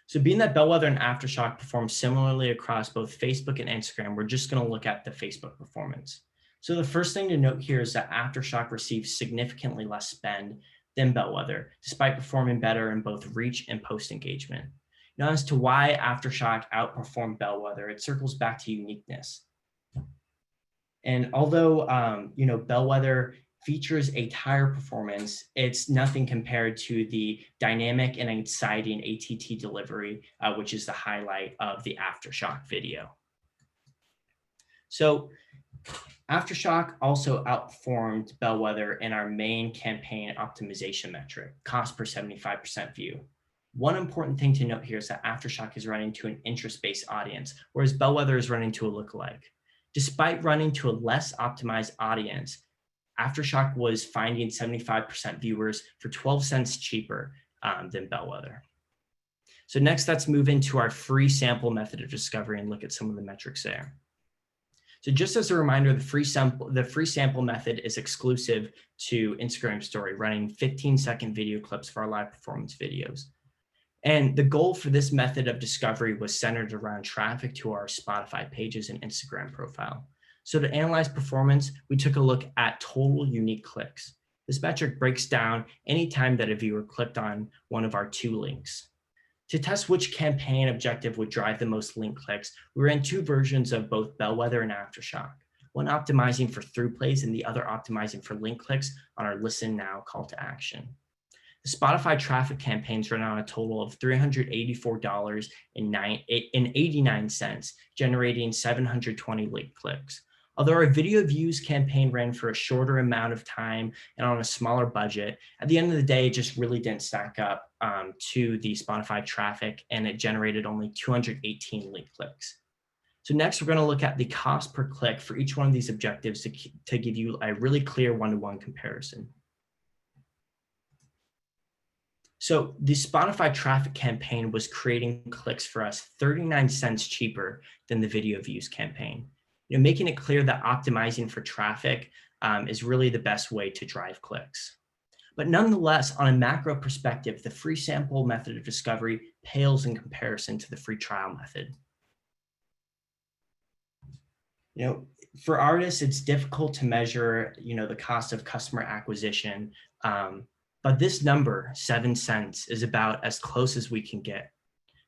So being that Bellwether and Aftershock perform similarly across both Facebook and Instagram, we're just going to look at the Facebook performance. So the first thing to note here is that Aftershock receives significantly less spend than Bellwether, despite performing better in both reach and post engagement. As to why Aftershock outperformed Bellwether, it circles back to uniqueness. And although, Bellwether features a higher performance, it's nothing compared to the dynamic and exciting ATT delivery, which is the highlight of the Aftershock video. So Aftershock also outperformed Bellwether in our main campaign optimization metric, cost per 75% view. One important thing to note here is that Aftershock is running to an interest-based audience, whereas Bellwether is running to a lookalike. Despite running to a less optimized audience, Aftershock was finding 75% viewers for 12 cents cheaper than Bellwether. So next, let's move into our free sample method of discovery and look at some of the metrics there. So just as a reminder, the free sample method is exclusive to Instagram Story, running 15-second video clips for our live performance videos. And the goal for this method of discovery was centered around traffic to our Spotify pages and Instagram profile. So to analyze performance, we took a look at total unique clicks. This metric breaks down any time that a viewer clicked on one of our two links. To test which campaign objective would drive the most link clicks, we ran two versions of both Bellwether and Aftershock, one optimizing for through plays and the other optimizing for link clicks on our Listen Now call to action. The Spotify traffic campaigns ran on a total of $384.89, generating 720 link clicks. Although our video views campaign ran for a shorter amount of time and on a smaller budget, at the end of the day, it just really didn't stack up to the Spotify traffic, and it generated only 218 link clicks. So next, we're going to look at the cost per click for each one of these objectives to give you a really clear one-to-one comparison. So the Spotify traffic campaign was creating clicks for us 39 cents cheaper than the video views campaign. Making it clear that optimizing for traffic is really the best way to drive clicks. But nonetheless, on a macro perspective, the free sample method of discovery pales in comparison to the free trial method. For artists, it's difficult to measure, the cost of customer acquisition But this number, 7 cents, is about as close as we can get.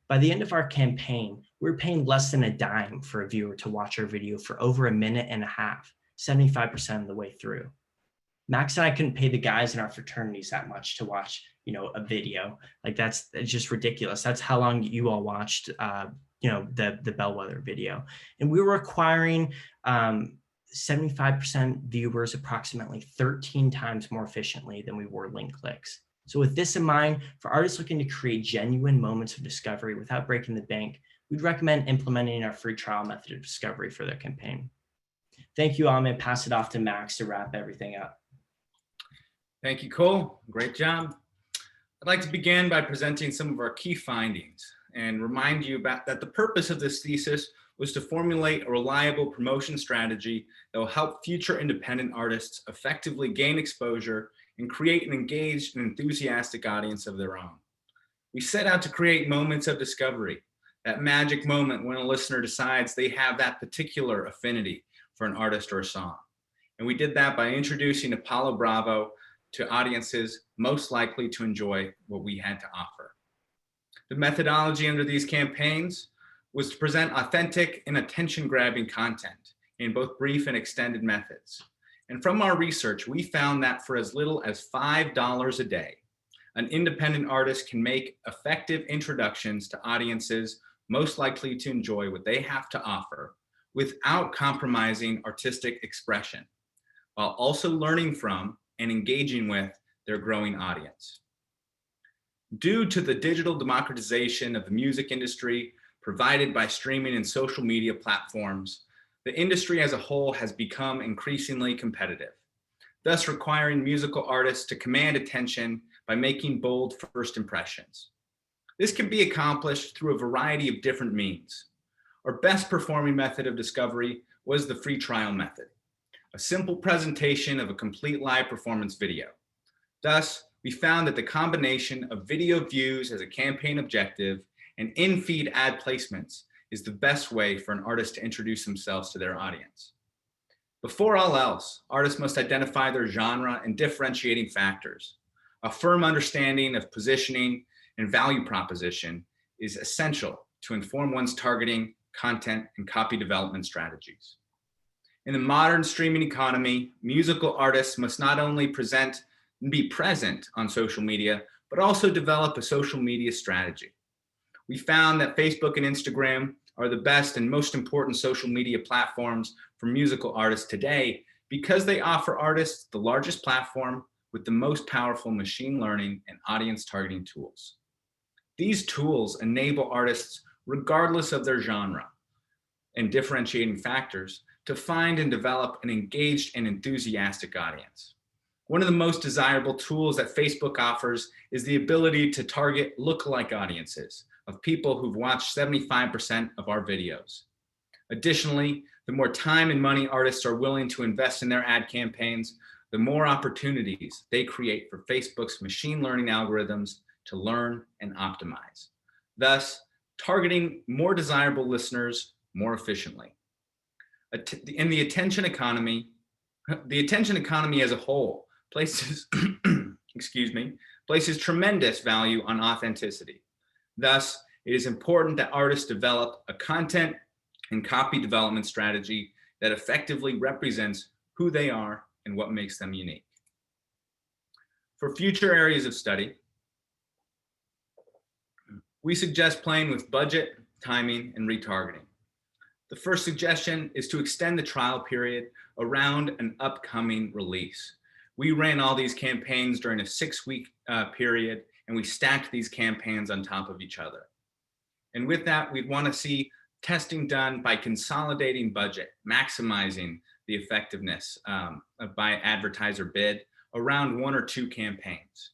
By the end of our campaign, we were paying less than a dime for a viewer to watch our video for over 1.5 minutes, 75% of the way through. Max and I couldn't pay the guys in our fraternities that much to watch, a video. Like it's just ridiculous. That's how long you all watched, the Bellwether video. And we were acquiring 75% viewers approximately 13 times more efficiently than we were link clicks. So with this in mind, for artists looking to create genuine moments of discovery without breaking the bank, we'd recommend implementing our free trial method of discovery for their campaign. Thank you all. I'm going to pass it off to Max to wrap everything up. Thank you, Cole. Great job. I'd like to begin by presenting some of our key findings and remind you that the purpose of this thesis was to formulate a reliable promotion strategy that will help future independent artists effectively gain exposure and create an engaged and enthusiastic audience of their own. We set out to create moments of discovery, that magic moment when a listener decides they have that particular affinity for an artist or a song. And we did that by introducing Apollo Bravo to audiences most likely to enjoy what we had to offer. The methodology under these campaigns was to present authentic and attention-grabbing content in both brief and extended methods. And from our research, we found that for as little as $5 a day, an independent artist can make effective introductions to audiences most likely to enjoy what they have to offer without compromising artistic expression, while also learning from and engaging with their growing audience. Due to the digital democratization of the music industry provided by streaming and social media platforms, the industry as a whole has become increasingly competitive, thus requiring musical artists to command attention by making bold first impressions. This can be accomplished through a variety of different means. Our best performing method of discovery was the free trial method, a simple presentation of a complete live performance video. Thus, we found that the combination of video views as a campaign objective and in-feed ad placements is the best way for an artist to introduce themselves to their audience. Before all else, artists must identify their genre and differentiating factors. A firm understanding of positioning and value proposition is essential to inform one's targeting, content, and copy development strategies. In the modern streaming economy, musical artists must not only present and be present on social media, but also develop a social media strategy. We found that Facebook and Instagram are the best and most important social media platforms for musical artists today because they offer artists the largest platform with the most powerful machine learning and audience targeting tools. These tools enable artists, regardless of their genre and differentiating factors, to find and develop an engaged and enthusiastic audience. One of the most desirable tools that Facebook offers is the ability to target lookalike audiences of people who've watched 75% of our videos. Additionally, the more time and money artists are willing to invest in their ad campaigns, the more opportunities they create for Facebook's machine learning algorithms to learn and optimize, thus targeting more desirable listeners more efficiently. In the attention economy as a whole places, places tremendous value on authenticity. Thus, it is important that artists develop a content and copy development strategy that effectively represents who they are and what makes them unique. For future areas of study, we suggest playing with budget, timing, and retargeting. The first suggestion is to extend the trial period around an upcoming release. We ran all these campaigns during a 6-week period, and we stacked these campaigns on top of each other. And with that, we'd want to see testing done by consolidating budget, maximizing the effectiveness by advertiser bid around 1 or 2 campaigns.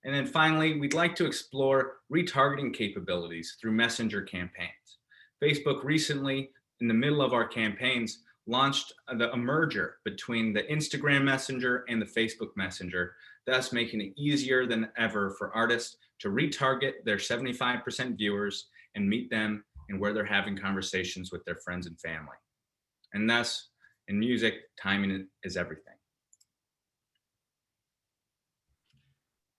And then finally, we'd like to explore retargeting capabilities through messenger campaigns. Facebook recently, in the middle of our campaigns, launched a merger between the Instagram Messenger and the Facebook Messenger, thus making it easier than ever for artists to retarget their 75% viewers and meet them and where they're having conversations with their friends and family. And thus, in music, timing is everything.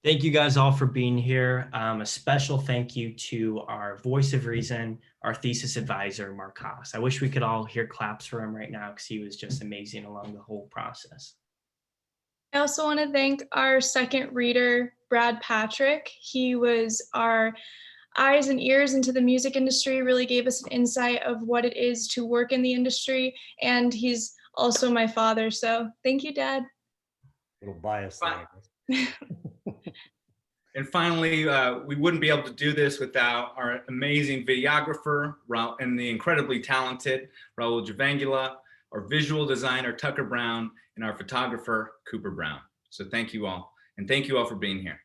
Thank you guys all for being here. A special thank you to our voice of reason, our thesis advisor, Mark Haas. I wish we could all hear claps for him right now because he was just amazing along the whole process. I also want to thank our second reader, Brad Patrick. He was our eyes and ears into the music industry, really gave us an insight of what it is to work in the industry. And he's also my father. So thank you, Dad. A little biased there, I guess. And finally, we wouldn't be able to do this without our amazing videographer and the incredibly talented Raul Javangula, our visual designer, Tucker Brown, and our photographer, Cooper Brown. So thank you all. And thank you all for being here.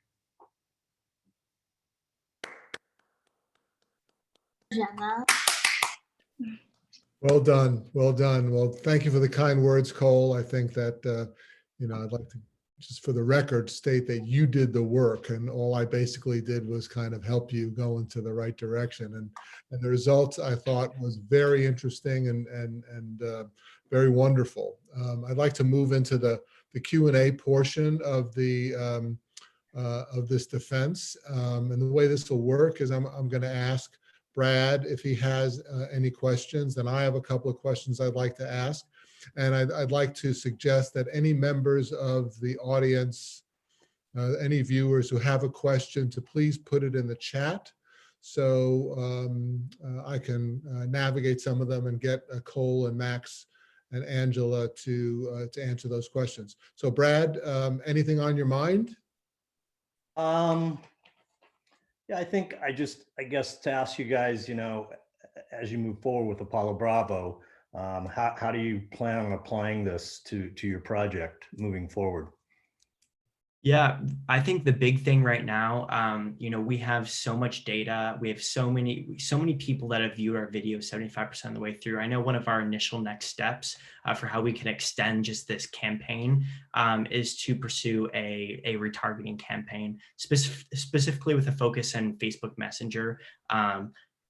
Well done. Well done. Well, thank you for the kind words, Cole. I think that, I'd like to just for the record state that you did the work, and all I basically did was kind of help you go into the right direction. And the results I thought was very interesting and very wonderful. I'd like to move into the Q&A portion of of this defense. And the way this will work is I'm going to ask Brad if he has any questions, and I have a couple of questions I'd like to ask. And I'd like to suggest that any members of the audience, any viewers who have a question, to please put it in the chat so I can navigate some of them and get Cole and Max and Angela to answer those questions. So Brad, anything on your mind? Yeah, I think I guess to ask you guys, as you move forward with Apollo Bravo, how do you plan on applying this to your project moving forward? Yeah, I think the big thing right now, we have so much data. We have so many people that have viewed our video 75% of the way through. I know one of our initial next steps for how we can extend just this campaign is to pursue a retargeting campaign, specifically with a focus on Facebook Messenger.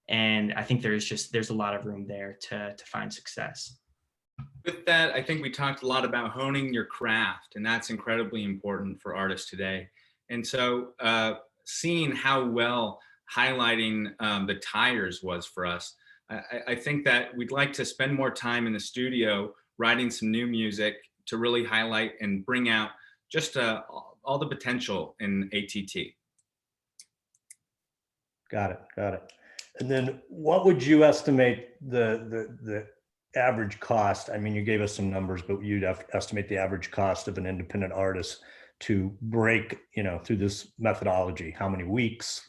And I think there's a lot of room there to find success. With that, I think we talked a lot about honing your craft, and that's incredibly important for artists today. And so seeing how well highlighting the tires was for us, I think that we'd like to spend more time in the studio writing some new music to really highlight and bring out just all the potential in ATT. Got it. And then what would you estimate the average cost? I mean, you gave us some numbers, but you'd have to estimate the average cost of an independent artist to break, through this methodology. How many weeks,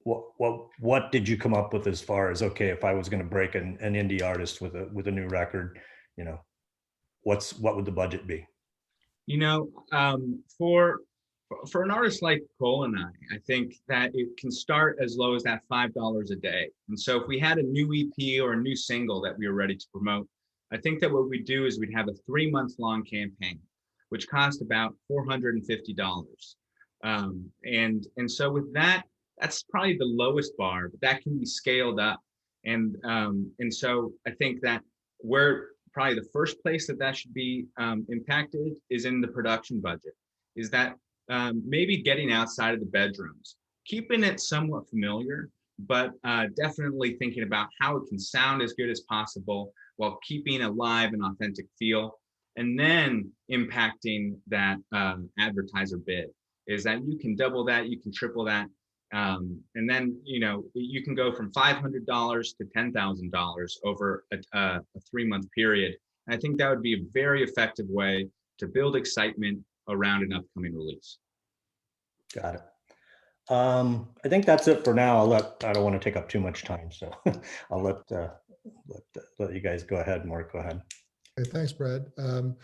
what did you come up with as far as, okay, if I was going to break an indie artist with a new record, what would the budget be? For an artist like Cole and I think that it can start as low as that $5 a day. And so if we had a new EP or a new single that we were ready to promote, I think that what we'd do is we'd have a 3-month-long campaign, which cost about $450. And so with that, that's probably the lowest bar, but that can be scaled up. And so I think that where probably the first place that should be impacted is in the production budget, is that maybe getting outside of the bedrooms, keeping it somewhat familiar, but definitely thinking about how it can sound as good as possible while keeping a live and authentic feel, and then impacting that advertiser bid, is that you can double that, you can triple that, and then you can go from $500 to $10,000 over a 3-month period. And I think that would be a very effective way to build excitement around an upcoming release. Got it. I think that's it for now. I don't want to take up too much time, so I'll let you guys go ahead. Mark, go ahead. Okay, thanks, Brad.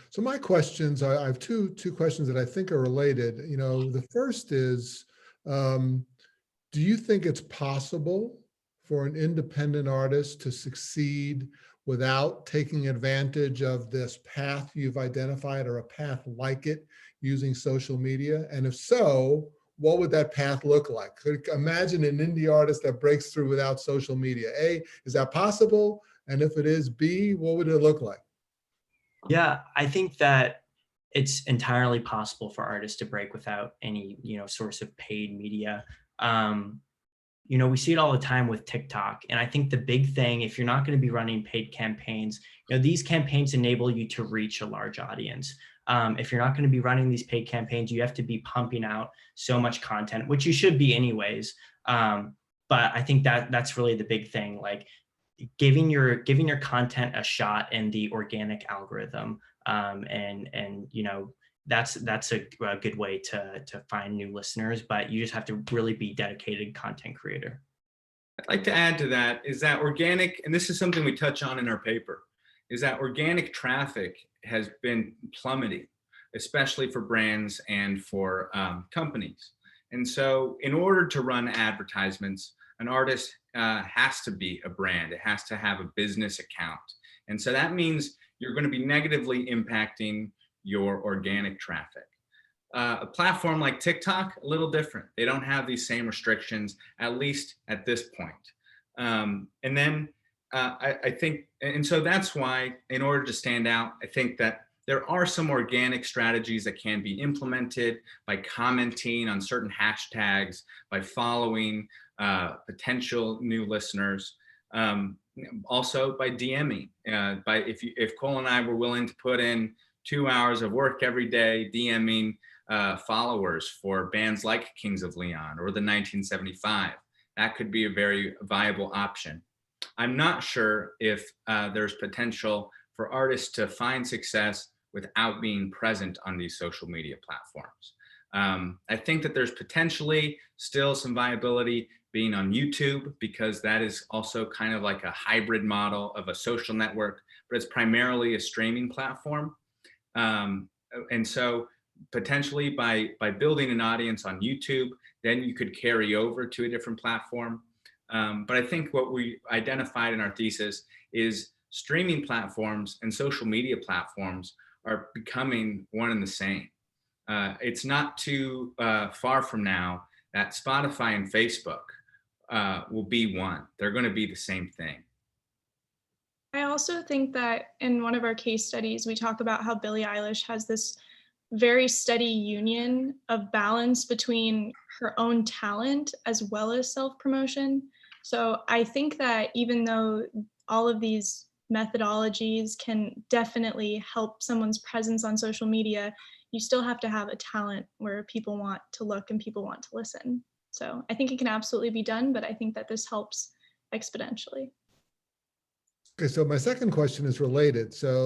So my questions I have two questions that I think are related. The first is, do you think it's possible for an independent artist to succeed without taking advantage of this path you've identified, or a path like it, using social media? And if so, what would that path look like? Imagine an indie artist that breaks through without social media. A, is that possible? And if it is, B, what would it look like? Yeah, I think that it's entirely possible for artists to break without any, source of paid media. We see it all the time with TikTok. And I think the big thing, if you're not going to be running paid campaigns, these campaigns enable you to reach a large audience. If you're not going to be running these paid campaigns, you have to be pumping out so much content, which you should be anyways. But I think that's really the big thing, like giving your content a shot in the organic algorithm. That's a good way to find new listeners, but you just have to really be dedicated content creator. I'd like to add to that is that organic, and this is something we touch on in our paper, is that organic traffic has been plummeting, especially for brands and for companies. And so in order to run advertisements, an artist has to be a brand. It has to have a business account. And so that means you're going to be negatively impacting your organic traffic. A platform like TikTok, a little different. They don't have these same restrictions, at least at this point. I think, and so that's why, in order to stand out, I think that there are some organic strategies that can be implemented by commenting on certain hashtags, by following potential new listeners, also by DMing. If Cole and I were willing to put in 2 hours of work every day DMing followers for bands like Kings of Leon or the 1975, that could be a very viable option. I'm not sure if there's potential for artists to find success without being present on these social media platforms. I think that there's potentially still some viability being on YouTube, because that is also kind of like a hybrid model of a social network, but it's primarily a streaming platform. And so potentially by building an audience on YouTube, then you could carry over to a different platform. But I think what we identified in our thesis is streaming platforms and social media platforms are becoming one and the same. It's not too far from now that Spotify and Facebook will be one. They're going to be the same thing. I also think that in one of our case studies, we talk about how Billie Eilish has this very steady union of balance between her own talent as well as self-promotion. So I think that even though all of these methodologies can definitely help someone's presence on social media, you still have to have a talent where people want to look and people want to listen. So I think it can absolutely be done, but I think that this helps exponentially. Okay, so my second question is related. So,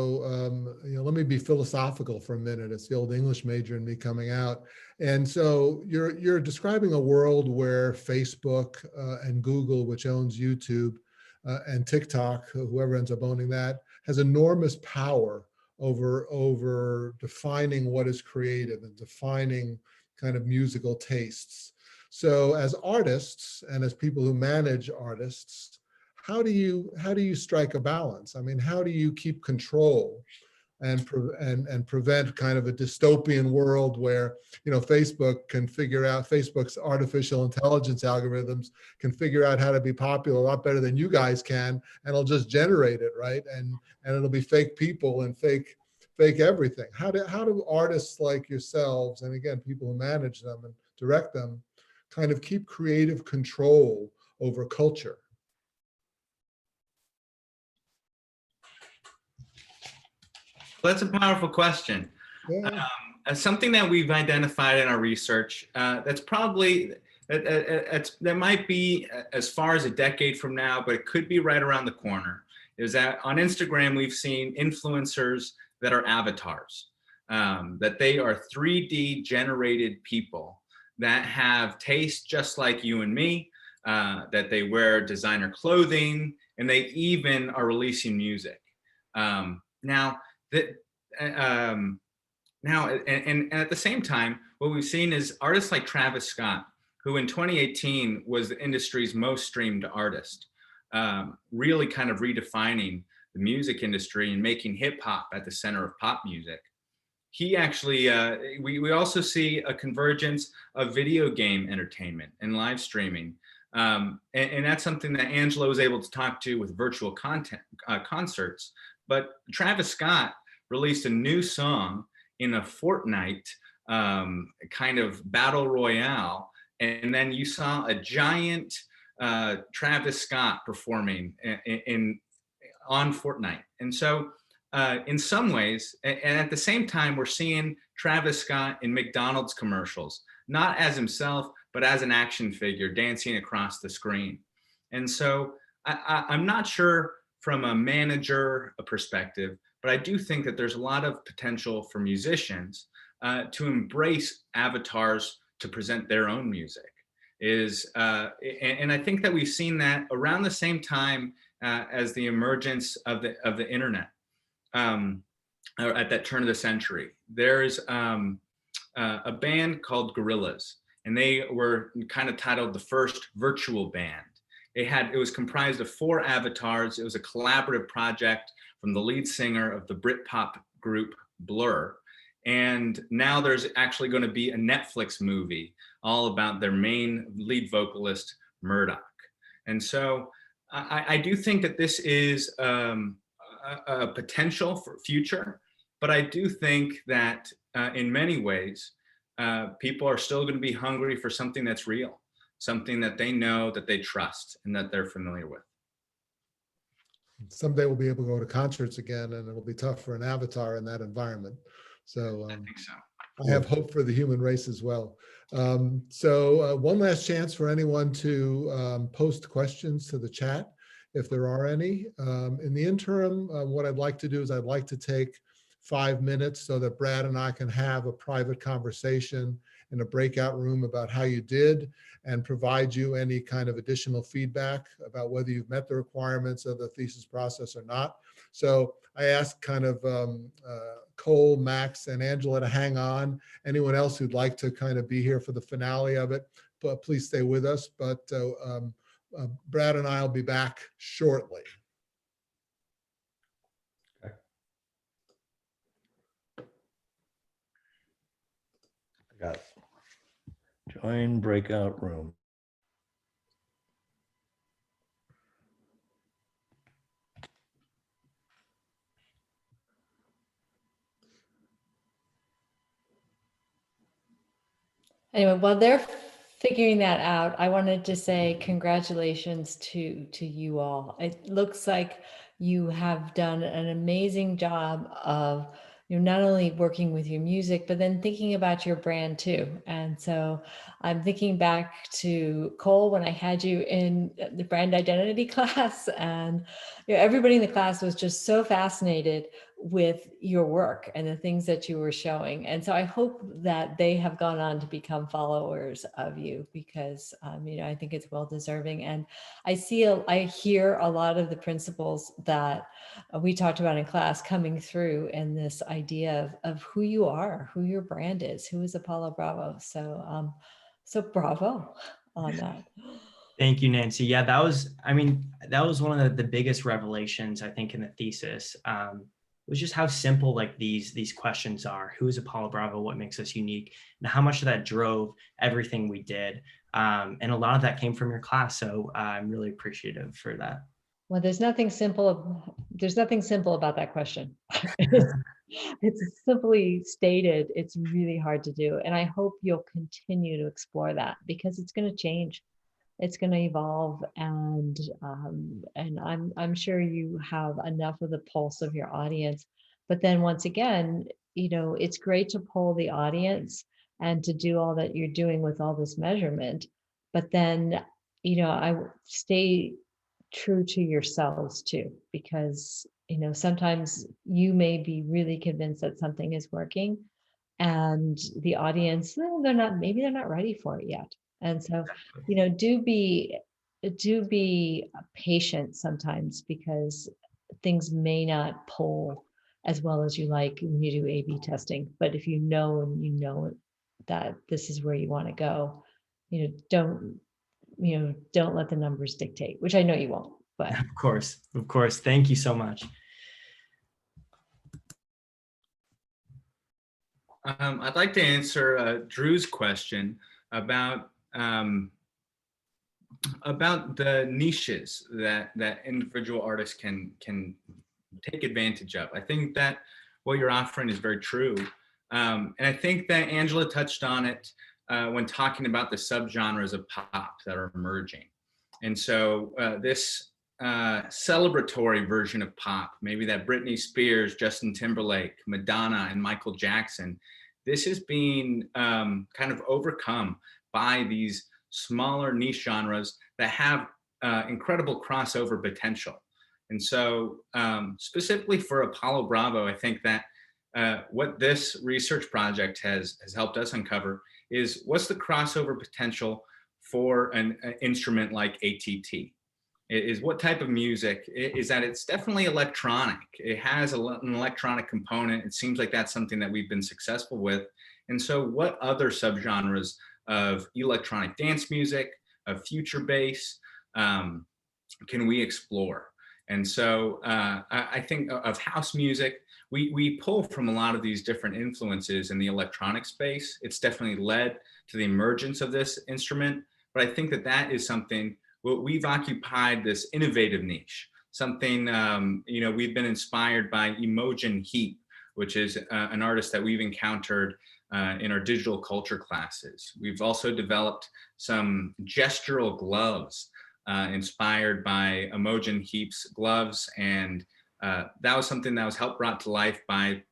let me be philosophical for a minute. It's the old English major in me coming out. And so you're describing a world where Facebook and Google, which owns YouTube, and TikTok, whoever ends up owning that, has enormous power over defining what is creative and defining kind of musical tastes. So as artists and as people who manage artists, how do you strike a balance? I mean, how do you keep control and prevent kind of a dystopian world where, Facebook can figure out, Facebook's artificial intelligence algorithms can figure out how to be popular a lot better than you guys can, and it'll just generate it, right? And it'll be fake people and fake everything. How do artists like yourselves, and again, people who manage them and direct them, kind of keep creative control over culture? That's a powerful question. Yeah. Something that we've identified in our research, that's probably, that might be as far as a decade from now, but it could be right around the corner, is that on Instagram, we've seen influencers that are avatars, that they are 3D generated people that have taste just like you and me, that they wear designer clothing, and they even are releasing music. Now, and at the same time, what we've seen is artists like Travis Scott, who in 2018 was the industry's most streamed artist, really kind of redefining the music industry and making hip hop at the center of pop music. He actually, we also see a convergence of video game entertainment and live streaming. And that's something that Angela was able to talk to with virtual concerts. But Travis Scott released a new song in a Fortnite kind of battle royale, and then you saw a giant Travis Scott performing on Fortnite. And so in some ways, and at the same time, we're seeing Travis Scott in McDonald's commercials, not as himself, but as an action figure dancing across the screen. And so I'm not sure from a manager perspective, but I do think that there's a lot of potential for musicians to embrace avatars to present their own music. And I think that we've seen that around the same time as the emergence of the internet, or at that turn of the century. There's a band called Gorillaz, and they were kind of titled the first virtual band. It was comprised of 4 avatars. It was a collaborative project from the lead singer of the Britpop group Blur. And now there's actually going to be a Netflix movie all about their main lead vocalist, Murdoch. And so I do think that this is a potential for future, but I do think that in many ways, people are still going to be hungry for something that's real, something that they know, that they trust, and that they're familiar with. Someday we'll be able to go to concerts again, and it'll be tough for an avatar in that environment. So I think so. I have hope for the human race as well. So one last chance for anyone to post questions to the chat, if there are any. In the interim, what I'd like to do is I'd like to take 5 minutes so that Brad and I can have a private conversation in a breakout room about how you did and provide you any kind of additional feedback about whether you've met the requirements of the thesis process or not. So I asked kind of Cole, Max, and Angela to hang on. Anyone else who'd like to kind of be here for the finale of it, but please stay with us. But Brad and I will be back shortly. Okay. I got it. Join breakout room. Anyway, while they're figuring that out, I wanted to say congratulations to you all. It looks like you have done an amazing job of not only working with your music, but then thinking about your brand too. And so I'm thinking back to Cole when I had you in the brand identity class, and everybody in the class was just so fascinated with your work and the things that you were showing. And so I hope that they have gone on to become followers of you, because I think it's well deserving. And I hear a lot of the principles that we talked about in class coming through in this idea of who you are, who your brand is, who is Apollo Bravo. So bravo on that. Thank you, Nancy. Yeah, that was one of the biggest revelations, I think, in the thesis. Was just how simple like these questions are. Who is Apollo Bravo? What makes us unique? And how much of that drove everything we did. And a lot of that came from your class. So I'm really appreciative for that. Well, there's nothing simple about that question. It's simply stated. It's really hard to do. And I hope you'll continue to explore that, because it's going to change. It's going to evolve, and I'm sure you have enough of the pulse of your audience. But then once again, it's great to poll the audience and to do all that you're doing with all this measurement. But then, I stay true to yourselves too, because sometimes you may be really convinced that something is working, and the audience, maybe they're not ready for it yet. And so, do be patient sometimes, because things may not poll as well as you like when you do A/B testing. But if you know that this is where you want to go, don't let the numbers dictate, which I know you won't. But of course, thank you so much. I'd like to answer Drew's question about the niches that individual artists can take advantage of. I think that what you're offering is very true. And I think that Angela touched on it when talking about the subgenres of pop that are emerging. And so this celebratory version of pop, maybe that Britney Spears, Justin Timberlake, Madonna, and Michael Jackson, this is being kind of overcome by these smaller niche genres that have incredible crossover potential. And so specifically for Apollo Bravo, I think that what this research project has helped us uncover is what's the crossover potential for an instrument like ATT. Is what type of music is that? It's definitely electronic. It has an electronic component. It seems like that's something that we've been successful with. And so what other subgenres of electronic dance music, of future bass, can we explore? And so I think of house music, we pull from a lot of these different influences in the electronic space. It's definitely led to the emergence of this instrument, but I think that that is something, we've occupied this innovative niche, something, we've been inspired by Imogen Heap, which is an artist that we've encountered in our digital culture classes. We've also developed some gestural gloves inspired by Imogen Heap's gloves. And that was something that was brought to life by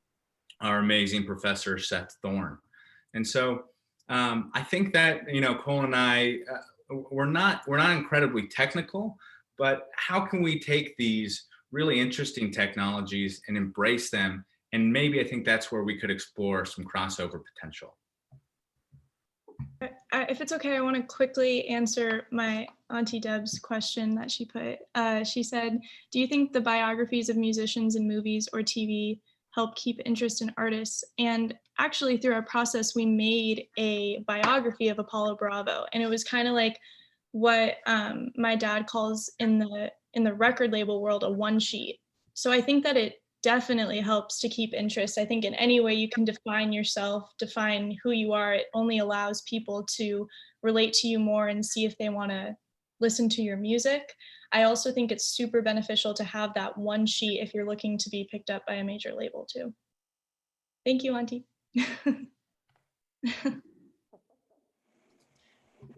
our amazing professor, Seth Thorne. And so I think that, Cole and I, we're not incredibly technical, but how can we take these really interesting technologies and embrace them? And maybe I think that's where we could explore some crossover potential. If it's okay, I want to quickly answer my Auntie Deb's question that she put. She said, do you think the biographies of musicians in movies or TV help keep interest in artists? And actually through our process, we made a biography of Apollo Bravo. And it was kind of like what my dad calls in the record label world, a one sheet. So I think that it definitely helps to keep interest. I think in any way you can define yourself, define who you are, it only allows people to relate to you more and see if they want to listen to your music. I also think it's super beneficial to have that one sheet if you're looking to be picked up by a major label too. Thank you, Auntie.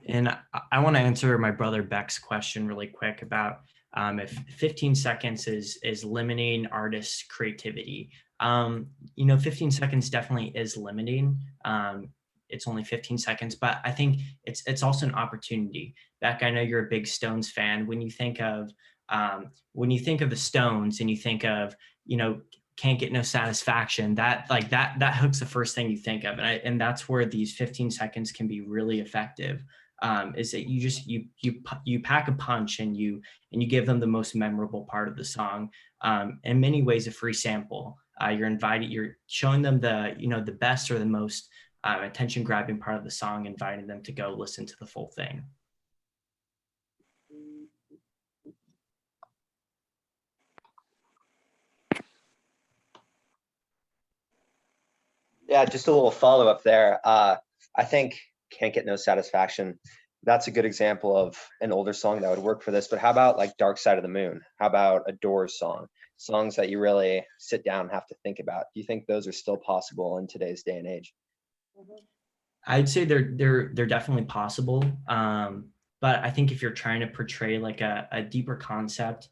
And I want to answer my brother Beck's question really quick about if 15 seconds is limiting artists' creativity. 15 seconds definitely is limiting. It's only 15 seconds, but I think it's also an opportunity. Beck, I know you're a big Stones fan. When you think of the Stones and you think of, Can't Get No Satisfaction, that hooks the first thing you think of. And that's where these 15 seconds can be really effective. Is that you pack a punch and you give them the most memorable part of the song. In many ways, a free sample. You're showing them the best or the most attention grabbing part of the song, inviting them to go listen to the full thing. Yeah, just a little follow up there. I think Can't Get No Satisfaction, that's a good example of an older song that would work for this. But how about like Dark Side of the Moon? How about a Doors song? Songs that you really sit down and have to think about. Do you think those are still possible in today's day and age? I'd say they're definitely possible. But I think if you're trying to portray like a deeper concept,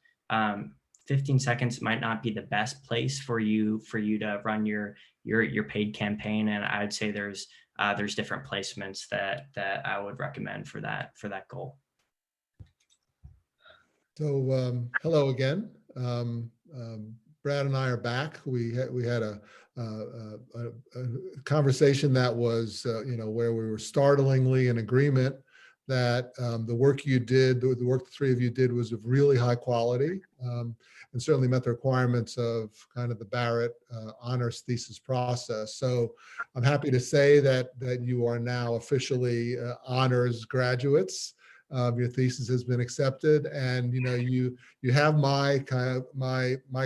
15 seconds might not be the best place for you to run your paid campaign. And I'd say there's different placements that I would recommend for that goal. So hello again. Brad and I are back. We had a conversation that was where we were startlingly in agreement that the work you did, the work the three of you did, was of really high quality, and certainly met the requirements of kind of the Barrett honors thesis process. So I'm happy to say that you are now officially honors graduates. Your thesis has been accepted, and you have my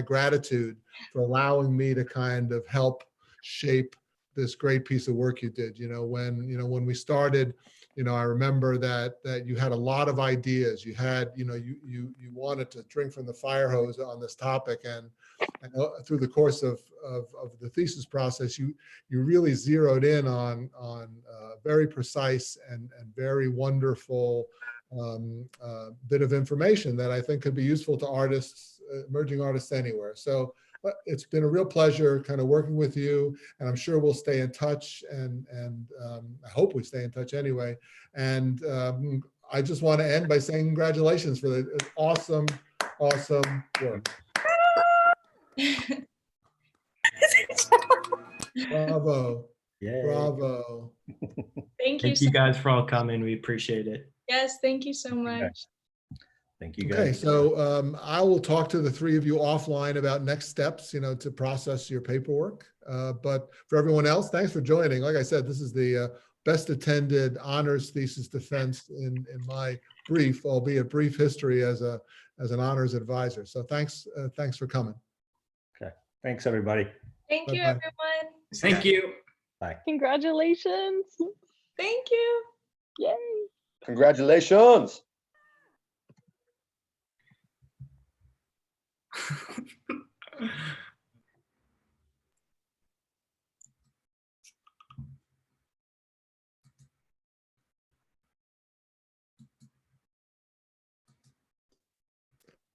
gratitude for allowing me to kind of help shape this great piece of work you did. When we started I remember that you had a lot of ideas. You had, you wanted to drink from the fire hose on this topic, and through the course of the thesis process, you really zeroed in on very precise and very wonderful bit of information that I think could be useful to artists, emerging artists anywhere. So it's been a real pleasure kind of working with you, and I'm sure we'll stay in touch, and I hope we stay in touch anyway. And I just want to end by saying congratulations for the awesome work. Bravo. Yay. Bravo. Thank you. Thank you guys for all coming. We appreciate it. Yes, thank you so much. Thank you, Okay, guys. so I will talk to the three of you offline about next steps, to process your paperwork. But for everyone else, thanks for joining. Like I said, this is the best attended honors thesis defense in my brief, albeit brief history as an honors advisor. So thanks for coming. Okay, thanks, everybody. Thank you, Bye-bye. everyone. Thank you. Bye. Congratulations. Thank you. Yay. Congratulations.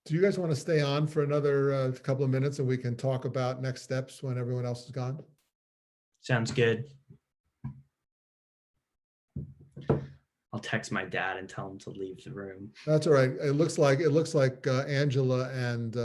Do you guys want to stay on for another couple of minutes, and we can talk about next steps when everyone else is gone? Sounds good. I'll text my dad and tell him to leave the room. That's all right. It looks like Angela and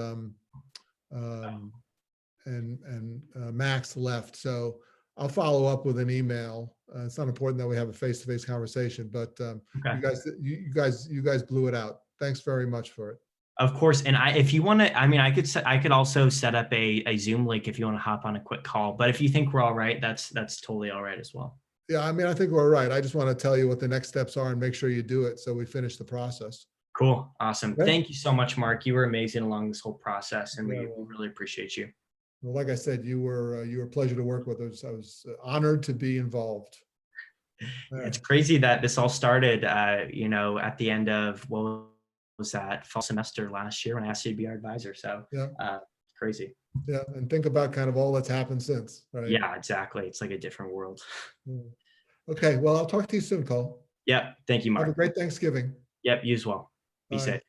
Max left. So I'll follow up with an email. It's not important that we have a face-to-face conversation, but Okay. you guys blew it out. Thanks very much for it. Of course. And if you want to, I could also set up a Zoom link if you want to hop on a quick call. But if you think we're all right, that's totally all right as well. Yeah, I think we're right. I just want to tell you what the next steps are and make sure you do it so we finish the process. Cool. Awesome. Okay. Thank you so much, Mark. You were amazing along this whole process, and Yeah, we well. really appreciate you. Well, like I said, you were a pleasure to work with. I was honored to be involved. It's crazy that this all started, at the end of, what was that, fall semester last year when I asked you to be our advisor. So Yeah. Crazy. Yeah, and think about kind of all that's happened since, right? Yeah, exactly. It's like a different world. Yeah. Okay, well, I'll talk to you soon, Cole. Yep. Thank you, Mark. Have a great Thanksgiving. Yep. You as well. Be Bye. safe.